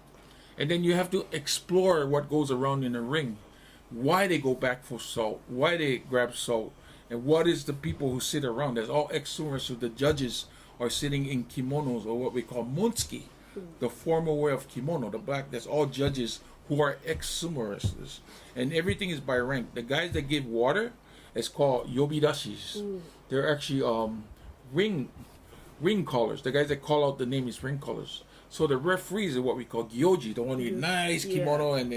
[SPEAKER 7] And then you have to explore what goes around in the ring. Why they go back for salt, why they grab salt, and what is the people who sit around. There's all ex-sumo wrestlers, the judges are sitting in kimonos, or what we call munsuki, the formal wear of kimono, the black. That's all judges who are ex-sumo wrestlers, and everything is by rank. The guys that give water is called yobidashis. They're actually ring callers. The guys that call out the name is ring callers. So the referees are what we call gyoji, the one with nice kimono and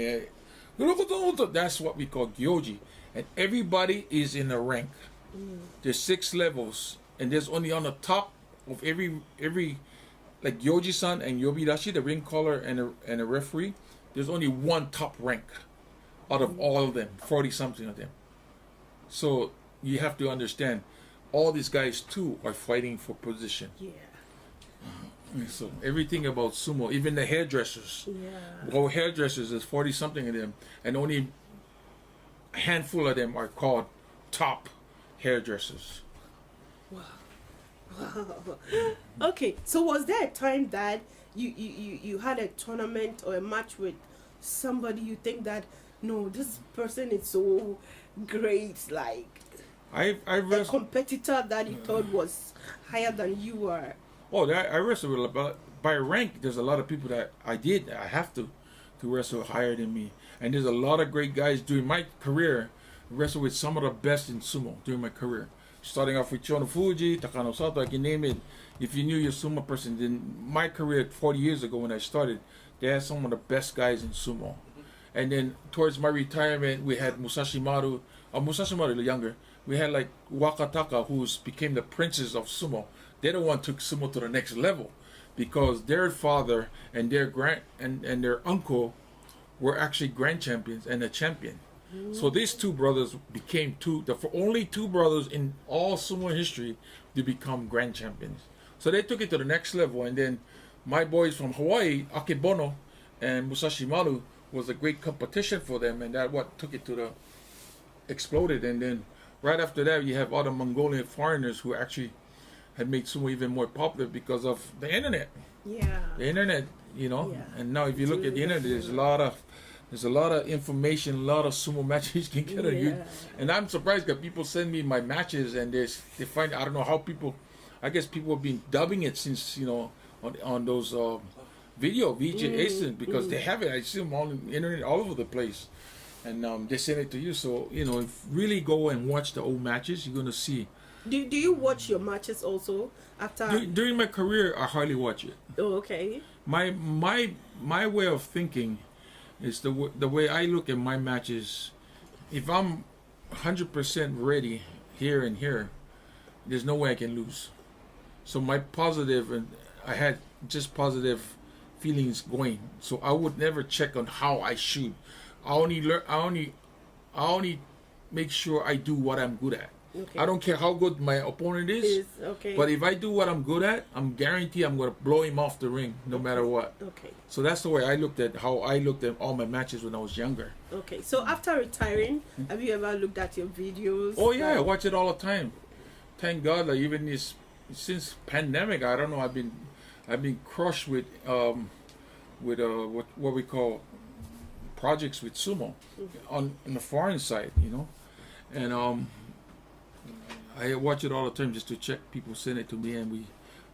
[SPEAKER 7] that's what we call gyoji. And everybody is in a rank. There's 6 levels, and there's only on the top of every like Yoji-san and Yobidashi, the ring caller and a referee, there's only one top rank out of all of them, 40 something of them. So you have to understand, all these guys too are fighting for position. So everything about sumo, even the hairdressers. Well, hairdressers, there's 40 something of them, and only a handful of them are called top hairdressers. Wow. Okay, so was there a time that you had a tournament or a match with somebody you think that, no, this person is so great, like a competitor that you thought was higher than you were?
[SPEAKER 8] Oh, I wrestled with, but by rank, there's a lot of people that I have to wrestle higher than me. And there's a lot of great guys during my career, wrestle with some of the best in sumo during my career. Starting off with Chono Fuji, Takano Sato, I can name it. If you knew your sumo person, then my career 40 years ago when I started, they had some of the best guys in sumo. And then towards my retirement, we had Musashi Maru the younger. We had like Wakataka, who became the princes of sumo. They're the one took sumo to the next level, because their father and their and their uncle were actually grand champions and a champion. So these two brothers became the only two brothers in all sumo history to become grand champions. So they took it to the next level. And then my boys from Hawaii, Akebono and Musashi Maru, was a great competition for them, and that what took it to the exploded. And then right after that, you have other Mongolian foreigners who actually had made sumo even more popular because of the internet.
[SPEAKER 7] Yeah.
[SPEAKER 8] The internet, you know.
[SPEAKER 7] Yeah.
[SPEAKER 8] And now if you look at the internet, there's a lot of information, a lot of sumo matches you can get on YouTube. And I'm surprised that people send me my matches, and they find, I don't know how people, I guess people have been dubbing it since, you know, on those video VJs, because they have it. I see them all on the internet all over the place, and they send it to you. So you know, if really go and watch the old matches, you're gonna see.
[SPEAKER 7] Do you watch your matches also after?
[SPEAKER 8] During my career, I hardly watch it.
[SPEAKER 7] Oh, okay.
[SPEAKER 8] My way of thinking is the way I look at my matches. If I'm 100% ready here and here, there's no way I can lose. So my positive, and I had just positive feelings going. So I would never check on how I shoot. I only make sure I do what I'm good at.
[SPEAKER 7] Okay.
[SPEAKER 8] I don't care how good my opponent is.
[SPEAKER 7] Okay.
[SPEAKER 8] But if I do what I'm good at, I'm guaranteed I'm going to blow him off the ring no matter what.
[SPEAKER 7] Okay.
[SPEAKER 8] So that's the way I looked at all my matches when I was younger.
[SPEAKER 7] Okay. So after retiring, have you ever looked at your videos?
[SPEAKER 8] Oh yeah, I watch it all the time. Thank God, like even since pandemic, I don't know, I've been crushed with what we call projects with sumo on the foreign side, you know. And I watch it all the time just to check. People send it to me, and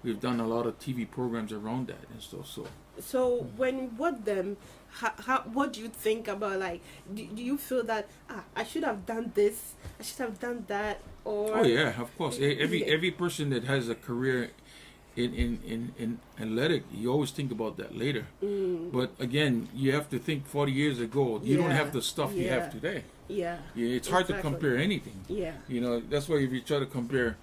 [SPEAKER 8] we've done a lot of TV programs around that and stuff. So
[SPEAKER 7] when you watch them, what do you think about, like, do you feel that I should have done this, I should have done that, or?
[SPEAKER 8] Oh yeah, of course. Every person that has a career in athletic, you always think about that later. But again, you have to think 40 years ago, you don't have the stuff you have today.
[SPEAKER 7] Yeah.
[SPEAKER 8] It's hard to compare anything.
[SPEAKER 7] Yeah.
[SPEAKER 8] You know, that's why if you try to compare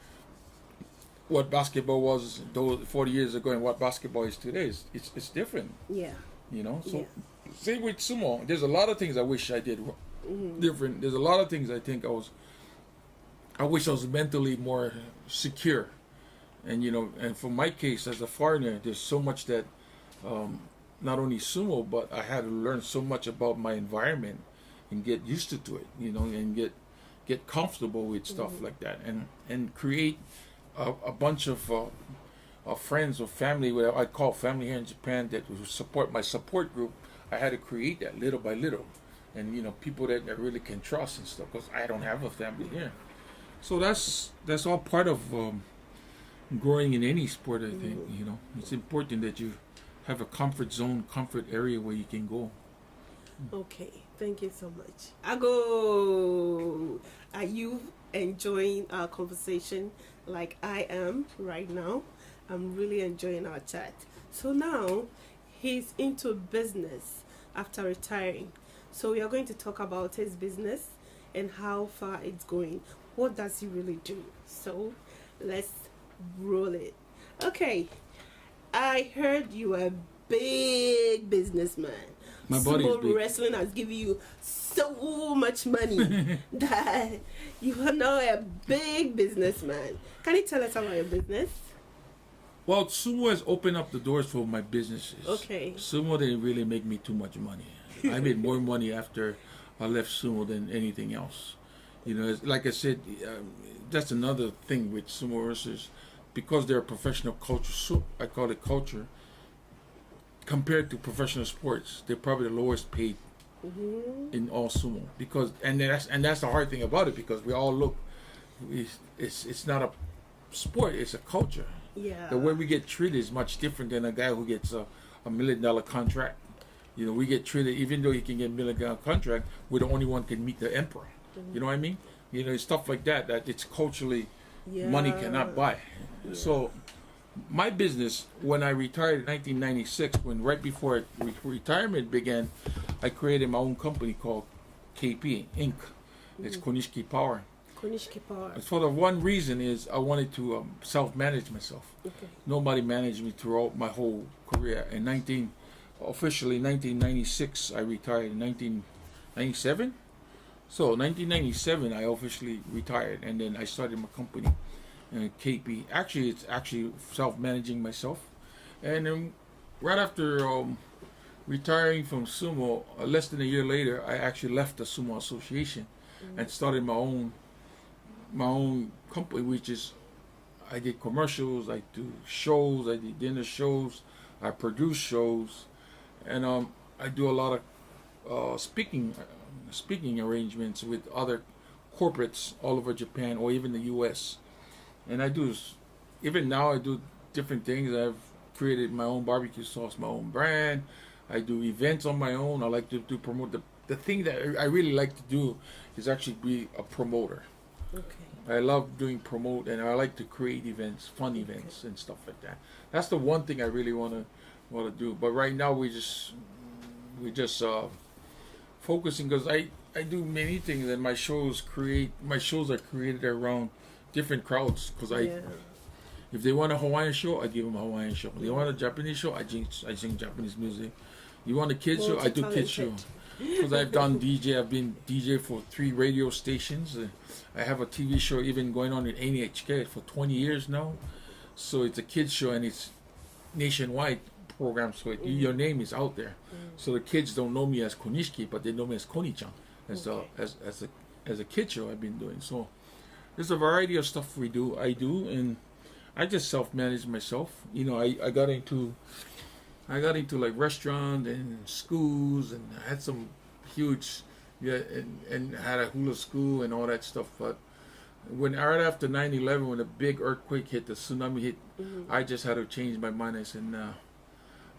[SPEAKER 8] what basketball was 40 years ago and what basketball is today, it's different.
[SPEAKER 7] Yeah.
[SPEAKER 8] You know, so same with sumo. There's a lot of things I wish I did different. There's a lot of things I think I wish I was mentally more secure. And you know, and for my case as a foreigner, there's so much that not only sumo, but I had to learn so much about my environment and get used to it, you know, and get comfortable with stuff like that, and create a bunch of friends or family, what I call family here in Japan, that would support my support group. I had to create that little by little, and you know, people that I really can trust and stuff, because I don't have a family here. So that's all part of growing in any sport. I think you know, it's important that you have a comfort zone, comfort area where you can go.
[SPEAKER 7] Okay, thank you so much. AGOOO, are you enjoying our conversation like I am right now? I'm really enjoying our chat. So now he's into business after retiring. So we are going to talk about his business and how far it's going. What does he really do? So let's roll it. Okay, I heard you are a big businessman.
[SPEAKER 8] My body is big.
[SPEAKER 7] Wrestling has given you so much money that you are now a big businessman. Can you tell us about your business?
[SPEAKER 8] Well, sumo has opened up the doors for my businesses.
[SPEAKER 7] Okay.
[SPEAKER 8] Sumo didn't really make me too much money. I made more money after I left sumo than anything else. You know, like I said, that's another thing with sumo wrestlers, because they're a professional culture. So I call it culture. Compared to professional sports, they're probably the lowest paid in all sumo, because that's the hard thing about it, because we all look. It's not a sport; it's a culture.
[SPEAKER 7] Yeah.
[SPEAKER 8] The way we get treated is much different than a guy who gets a $1 million contract. You know, we get treated, even though you can get $1 million contract, we're the only one can meet the emperor. You know what I mean? You know, stuff like that. That it's culturally money cannot buy. Yeah. So my business, when I retired in 1996, when right before retirement began, I created my own company called KP Inc. It's Konishiki Power.
[SPEAKER 7] Konishiki Power.
[SPEAKER 8] For the one reason is I wanted to self-manage myself.
[SPEAKER 7] Okay.
[SPEAKER 8] Nobody managed me throughout my whole career. Officially 1996, I retired. In 1997, so 1997 I officially retired, and then I started my company, KP. Actually, it's actually self-managing myself, and then right after retiring from sumo, less than a year later, I actually left the sumo association and started my own company, which is I did commercials, I do shows, I did dinner shows, I produce shows, and I do a lot of speaking arrangements with other corporates all over Japan or even the U.S. And even now I do different things. I've created my own barbecue sauce, my own brand. I do events on my own. I like to promote the thing that I really like to do is actually be a promoter.
[SPEAKER 7] Okay.
[SPEAKER 8] I love doing promote, and I like to create events, fun events, and stuff like that. That's the one thing I really want to do. But right now we just focusing, because I do many things, and my shows are created around different crowds. Because if they want a Hawaiian show, I give them a Hawaiian show. If they want a Japanese show, I sing Japanese music. You want a kids show, I do kids show. Because I've been DJ for 3 radio stations. I have a TV show even going on in NHK for 20 years now. So it's a kids show, and it's nationwide program, so your name is out there. So the kids don't know me as Konishiki, but they know me as Koni-chan. As a kid show I've been doing. So there's a variety of stuff I do, and I just self-manage myself. You know, I got into like restaurant and schools, and I had some huge and had a hula school and all that stuff. But right after 9/11, when the big earthquake hit, the tsunami hit, I just had to change my mind. I said, nah,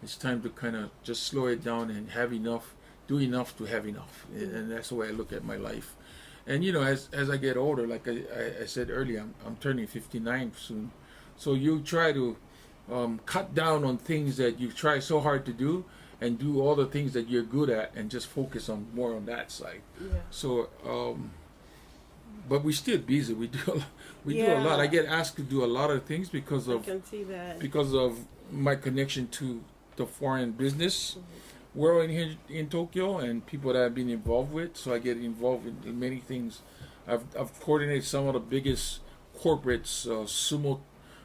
[SPEAKER 8] it's time to kind of just slow it down and have enough, do enough to have enough. And that's the way I look at my life. And you know, as I get older, like I said earlier, I'm turning 59 soon. So you try to cut down on things that you try so hard to do, and do all the things that you're good at, and just focus on more on that side. Yeah. So, but we're still busy. We do a lot. I get asked to do a lot of things because of my connection to the foreign business world here in Tokyo, and people that I've been involved with. So I get involved in many things. I've coordinated some of the biggest corporates,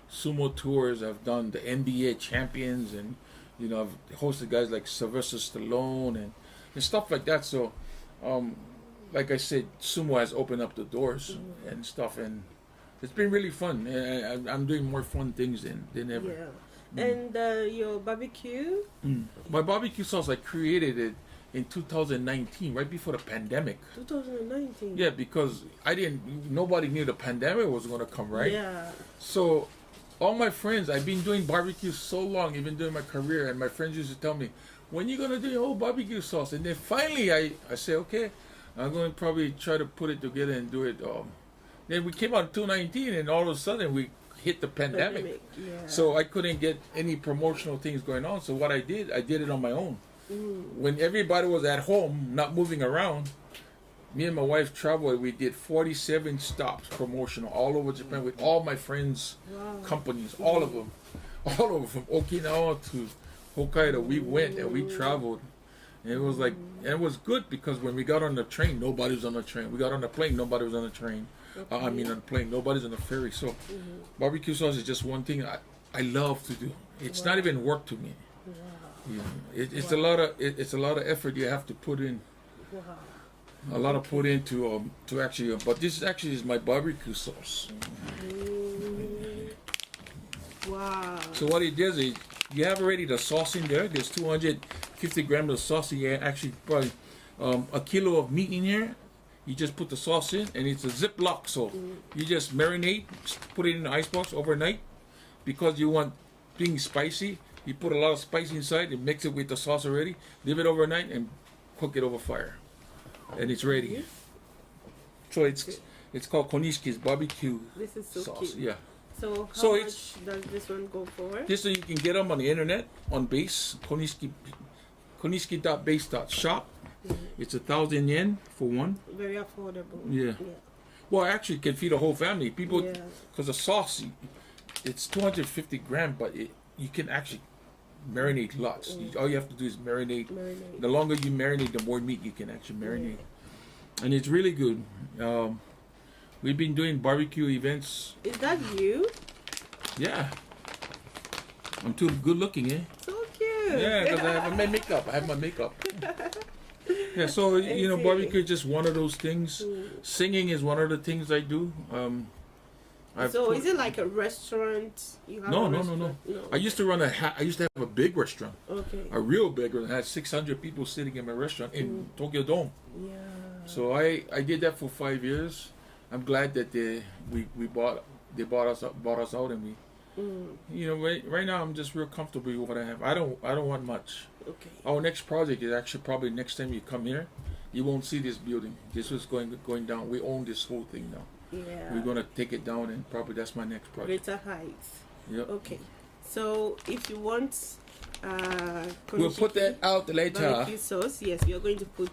[SPEAKER 8] sumo tours. I've done the NBA champions, and you know, I've hosted guys like Sylvester Stallone and stuff like that. So, like I said, sumo has opened up the doors and stuff, and it's been really fun. And I'm doing more fun things than ever.
[SPEAKER 7] Yeah. And your barbecue?
[SPEAKER 8] My barbecue sauce, I created it in 2019, right before the pandemic.
[SPEAKER 7] 2019.
[SPEAKER 8] Yeah, because nobody knew the pandemic was going to come, right? Yeah. So all my friends, I've been doing barbecue so long, even during my career, and my friends used to tell me, when you going to do your whole barbecue sauce? And then finally I say, okay, I'm going to probably try to put it together and do it. Then we came out in 2019, and all of a sudden we hit the pandemic. Yeah. So I couldn't get any promotional things going on. So what I did it on my own. When everybody was at home, not moving around, me and my wife traveled. We did 47 stops promotional all over Japan with all my friends' companies, all of them, all over from Okinawa to Hokkaido. We went and we traveled. And it was like, and it was good because when we got on the train, nobody was on the train. We got on the plane, nobody was on the train. On the plane, nobody's on the ferry. So barbecue sauce is just one thing I love to do. It's not even work to me. You know, it's a lot of effort you have to put in. A lot of put into to actually. But this actually is my barbecue sauce.
[SPEAKER 7] Wow.
[SPEAKER 8] So what it does is you have already the sauce in there. There's 250 grams of sauce. You actually probably a kilo of meat in here. You just put the sauce in, and it's a Ziploc. So you just marinate, put it in the icebox overnight, because you want being spicy. You put a lot of spice inside and mix it with the sauce already. Leave it overnight and cook it over fire, and it's ready. So it's called Konishiki's barbecue
[SPEAKER 7] This is so
[SPEAKER 8] sauce.
[SPEAKER 7] cute.
[SPEAKER 8] Yeah.
[SPEAKER 7] So how much does this one go for?
[SPEAKER 8] This one you can get them on the internet on base Konishiki.base.shop. It's 1,000 yen for one.
[SPEAKER 7] Very affordable.
[SPEAKER 8] Yeah. Well, actually, it can feed a whole family. People,
[SPEAKER 7] Yeah.
[SPEAKER 8] because the sauce, it's 250 grams, but you can actually marinate lots. All you have to do is marinate. The longer you marinate, the more meat you can actually marinate. And it's really good. We've been doing barbecue events.
[SPEAKER 7] Is that you?
[SPEAKER 8] Yeah. I'm too good looking, eh?
[SPEAKER 7] So cute.
[SPEAKER 8] Yeah, because I have my makeup. Yeah, so, you know, barbecue is just one of those things. Singing is one of the things I do.
[SPEAKER 7] So is it like a restaurant? You have
[SPEAKER 8] No,
[SPEAKER 7] a
[SPEAKER 8] no.
[SPEAKER 7] restaurant?
[SPEAKER 8] I used to I used to have a big restaurant.
[SPEAKER 7] Okay.
[SPEAKER 8] A real big restaurant. I had 600 people sitting in my restaurant in Tokyo Dome.
[SPEAKER 7] Yeah.
[SPEAKER 8] So I did that for 5 years. I'm glad that they bought us out, and we, you know, right now I'm just real comfortable with what I have. I don't want much.
[SPEAKER 7] Okay.
[SPEAKER 8] Our next project is actually probably next time you come here, you won't see this building. This was going down. We own this whole thing now.
[SPEAKER 7] Yeah.
[SPEAKER 8] We're gonna take it down, and probably that's my next project.
[SPEAKER 7] Greater heights.
[SPEAKER 8] Yep.
[SPEAKER 7] Okay. So if you want
[SPEAKER 8] We'll put that out later.
[SPEAKER 7] barbecue sauce, yes, we are going to put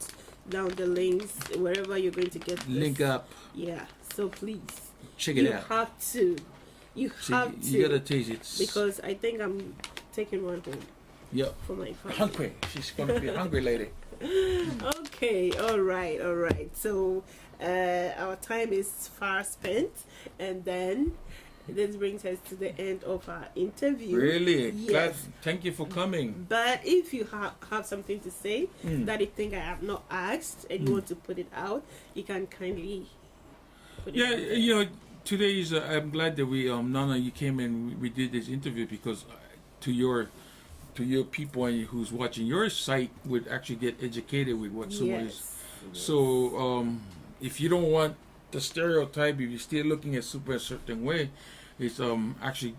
[SPEAKER 7] down the links wherever you're going to get this.
[SPEAKER 8] Link up.
[SPEAKER 7] Yeah. So please
[SPEAKER 8] Check it out.
[SPEAKER 7] You have to. You have to.
[SPEAKER 8] You gotta taste it.
[SPEAKER 7] Because I think I'm taking one home
[SPEAKER 8] Yep.
[SPEAKER 7] for my family.
[SPEAKER 8] Hungry. She's gonna be a hungry lady.
[SPEAKER 7] Okay, all right. So our time is far spent, and then this brings us to the end of our interview.
[SPEAKER 8] Really?
[SPEAKER 7] Yes.
[SPEAKER 8] Glad. Thank you for coming.
[SPEAKER 7] But if you have something to say that you think I have not asked and you want to put it out, you can kindly put it out.
[SPEAKER 8] You know, today is. I'm glad that we, Nana, you came and we did this interview because to your people who's watching your site would actually get educated with what sumo is. So if you don't want the stereotype, if you're still looking at sumo a certain way, it's actually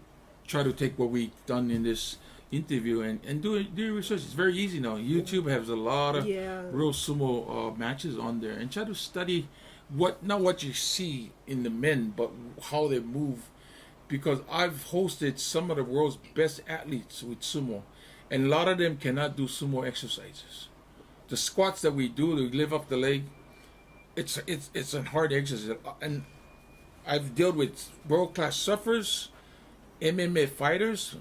[SPEAKER 8] try to take what we've done in this interview and do research. It's very easy now. YouTube has a lot of real sumo matches on there, and try to study not what you see in the men, but how they move. Because I've hosted some of the world's best athletes with sumo, and a lot of them cannot do sumo exercises. The squats that we do to lift up the leg, it's a hard exercise. And I've dealt with world-class surfers, MMA fighters,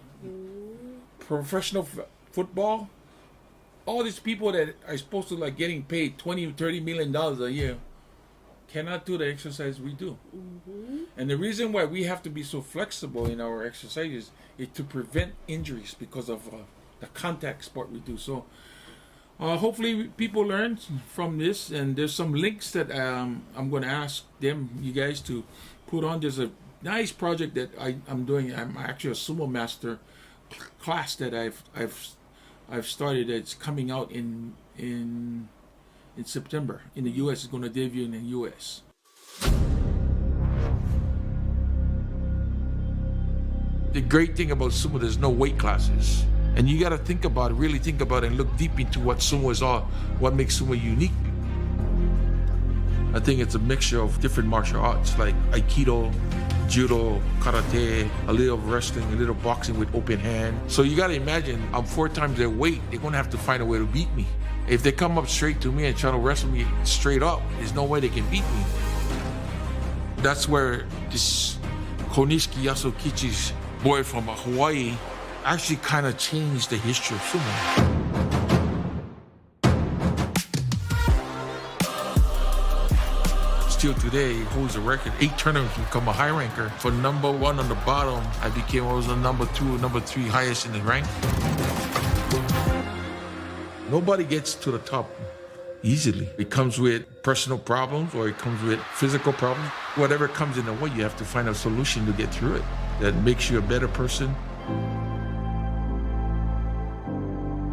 [SPEAKER 8] professional football, all these people that are supposed to like getting paid $20-30 million a year cannot do the exercise we do. And the reason why we have to be so flexible in our exercises is to prevent injuries because of the contact sport we do. So hopefully people learn from this, and there's some links that I'm going to ask you guys to put on. There's a nice project that I'm doing. I'm actually a sumo master class that I've started. That's coming out in September in the U.S. It's going to debut in the U.S. The great thing about sumo, there's no weight classes. And you got to really think about it and look deep into what sumo is all, what makes sumo unique. I think it's a mixture of different martial arts like Aikido, Judo, Karate, a little wrestling, a little boxing with open hand. So you got to imagine, I'm 4 times their weight. They're going to have to find a way to beat me. If they come up straight to me and try to wrestle me straight up, there's no way they can beat me. That's where this Konishiki Yasukichi's boy from Hawaii actually kind of changed the history of sumo. Still today, he holds the record. 8 tournaments to become a high ranker. For number 1 on the bottom, I was the number 2 or number 3 highest in the rank. Nobody gets to the top easily. It comes with personal problems or it comes with physical problems. Whatever comes in the way, you have to find a solution to get through it that makes you a better person.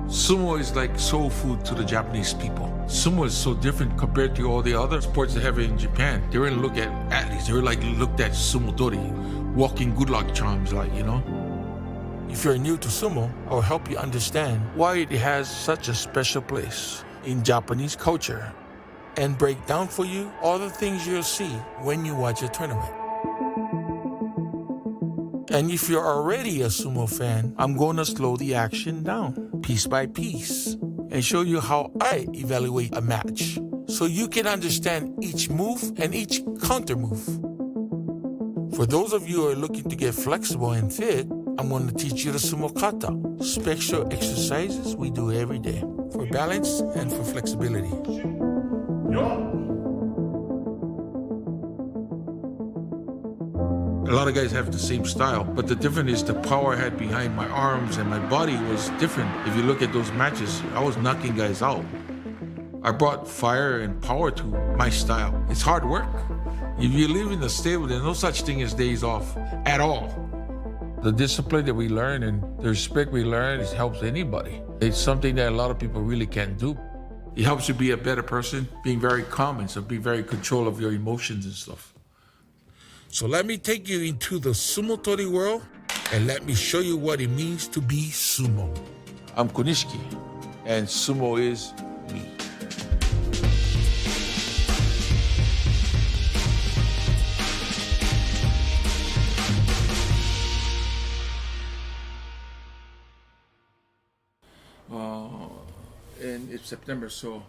[SPEAKER 8] Sumo is like soul food to the Japanese people. Sumo is so different compared to all the other sports they have in Japan. They wouldn't look at athletes. They were like looked at sumotori, walking good luck charms, like, you know. If you're new to sumo, I'll help you understand why it has such a special place in Japanese culture and break down for you all the things you'll see when you watch a tournament. And if you're already a sumo fan, I'm going to slow the action down, piece by piece.
[SPEAKER 9] and show you how I evaluate a match, so you can understand each move and each counter move. For those of you who are looking to get flexible and fit, I'm going to teach you the sumo kata, special exercises we do every day for balance and for flexibility. A lot of guys have the same style, but the difference is the power I had behind my arms and my body was different. If you look at those matches, I was knocking guys out. I brought fire and power to my style. It's hard work. If you live in the stable, there's no such thing as days off at all. The discipline that we learn and the respect we learn, it helps anybody. It's something that a lot of people really can't do. It helps you be a better person, being very calm and so be very control of your emotions and stuff. So let me take you into the sumo tori world and let me show you what it means to be sumo. I'm Konishiki, and sumo is me.
[SPEAKER 8] And it's September, so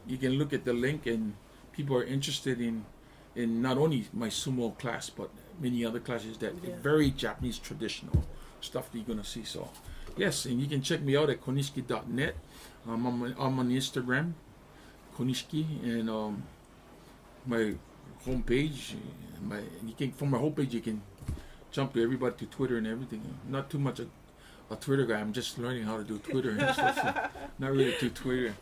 [SPEAKER 8] you can look at the link, and people are interested in not only my sumo class, but many other classes that are very Japanese traditional stuff that you're going to see. So, yes, and you can check me out at konishiki.net. I'm on Instagram, Konishiki, and my homepage. From my homepage, you can jump to everybody to Twitter and everything. I'm not too much a Twitter guy. I'm just learning how to do Twitter and stuff. So not really to Twitter.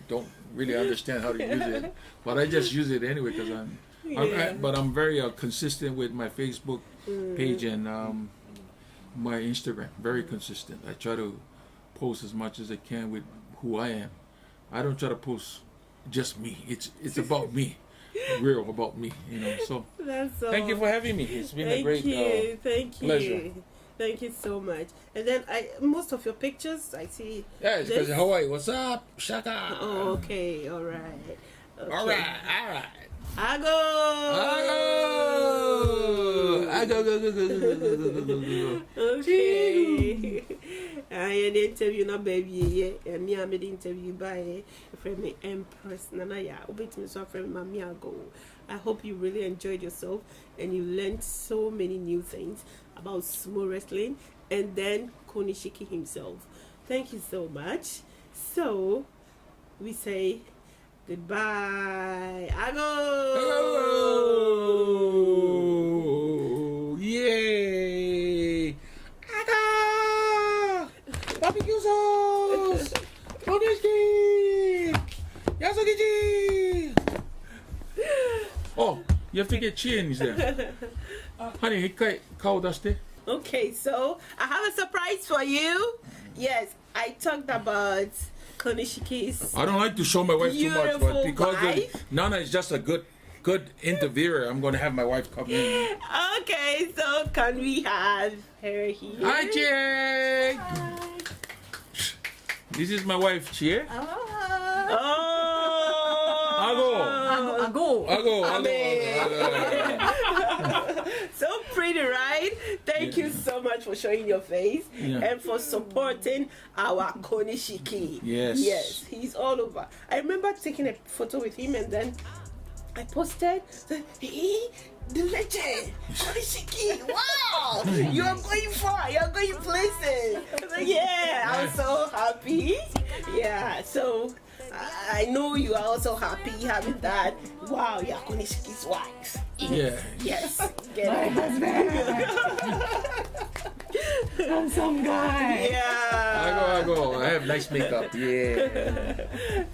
[SPEAKER 8] Don't really understand how to use it, but I just use it anyway because I'm very consistent with my Facebook page and my Instagram. Very consistent. I try to post as much as I can with who I am. I don't try to post just me. It's about me, real about me. So thank you for having me. It's been a great pleasure.
[SPEAKER 7] Thank you so much. And then most of your pictures I see.
[SPEAKER 8] Yeah, it's because Hawaii. What's up? Shaka.
[SPEAKER 7] Oh, okay. All right. Okay.
[SPEAKER 8] All right.
[SPEAKER 7] Go. Okay. I had interview na baby and me I made interview by friend me Empress Nana Ya'a. Obet me so friend Mami AGOOO. I hope you really enjoyed yourself and you learned so many new things about sumo wrestling and then Konishiki himself. Thank you so much. So we say goodbye.
[SPEAKER 8] AGOOO! Yay! AGOOO! Barbecue sauce! Konishiki! Yasugichi! Oh, you have to get chins there. Honey, hikkai kao dashite.
[SPEAKER 7] Okay, so I have a surprise for you. Yes, I talked about Konishiki's.
[SPEAKER 8] I don't like to show my wife too much, but because Nana is just a good interviewer, I'm going to have my wife come in.
[SPEAKER 7] Okay, so can we have her here?
[SPEAKER 8] Hi, Chie! This is my wife, Chie. AGOOO.
[SPEAKER 7] So pretty, right? Thank you so much for showing your face and for supporting our Konishiki. Yes, he's all over. I remember taking a photo with him and then I posted, hey, the legend, Konishiki, wow, you're going far, you're going places. I was like, yeah, I'm so happy. Yeah, so I know you are also happy having that. Wow, you're Konishiki's wife.
[SPEAKER 8] Yeah.
[SPEAKER 7] Yes. My husband.
[SPEAKER 10] Handsome guy.
[SPEAKER 7] Yeah.
[SPEAKER 8] AGOOO. I have nice makeup. Yeah.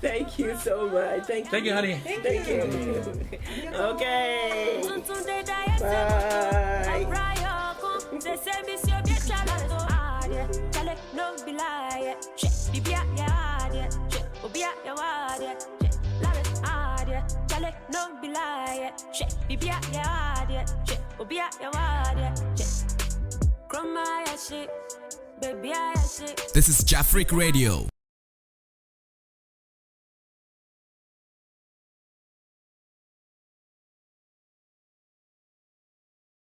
[SPEAKER 7] Thank you so much. Thank you,
[SPEAKER 8] honey.
[SPEAKER 7] Thank you. Okay. Bye.
[SPEAKER 2] This is Jafric Radio.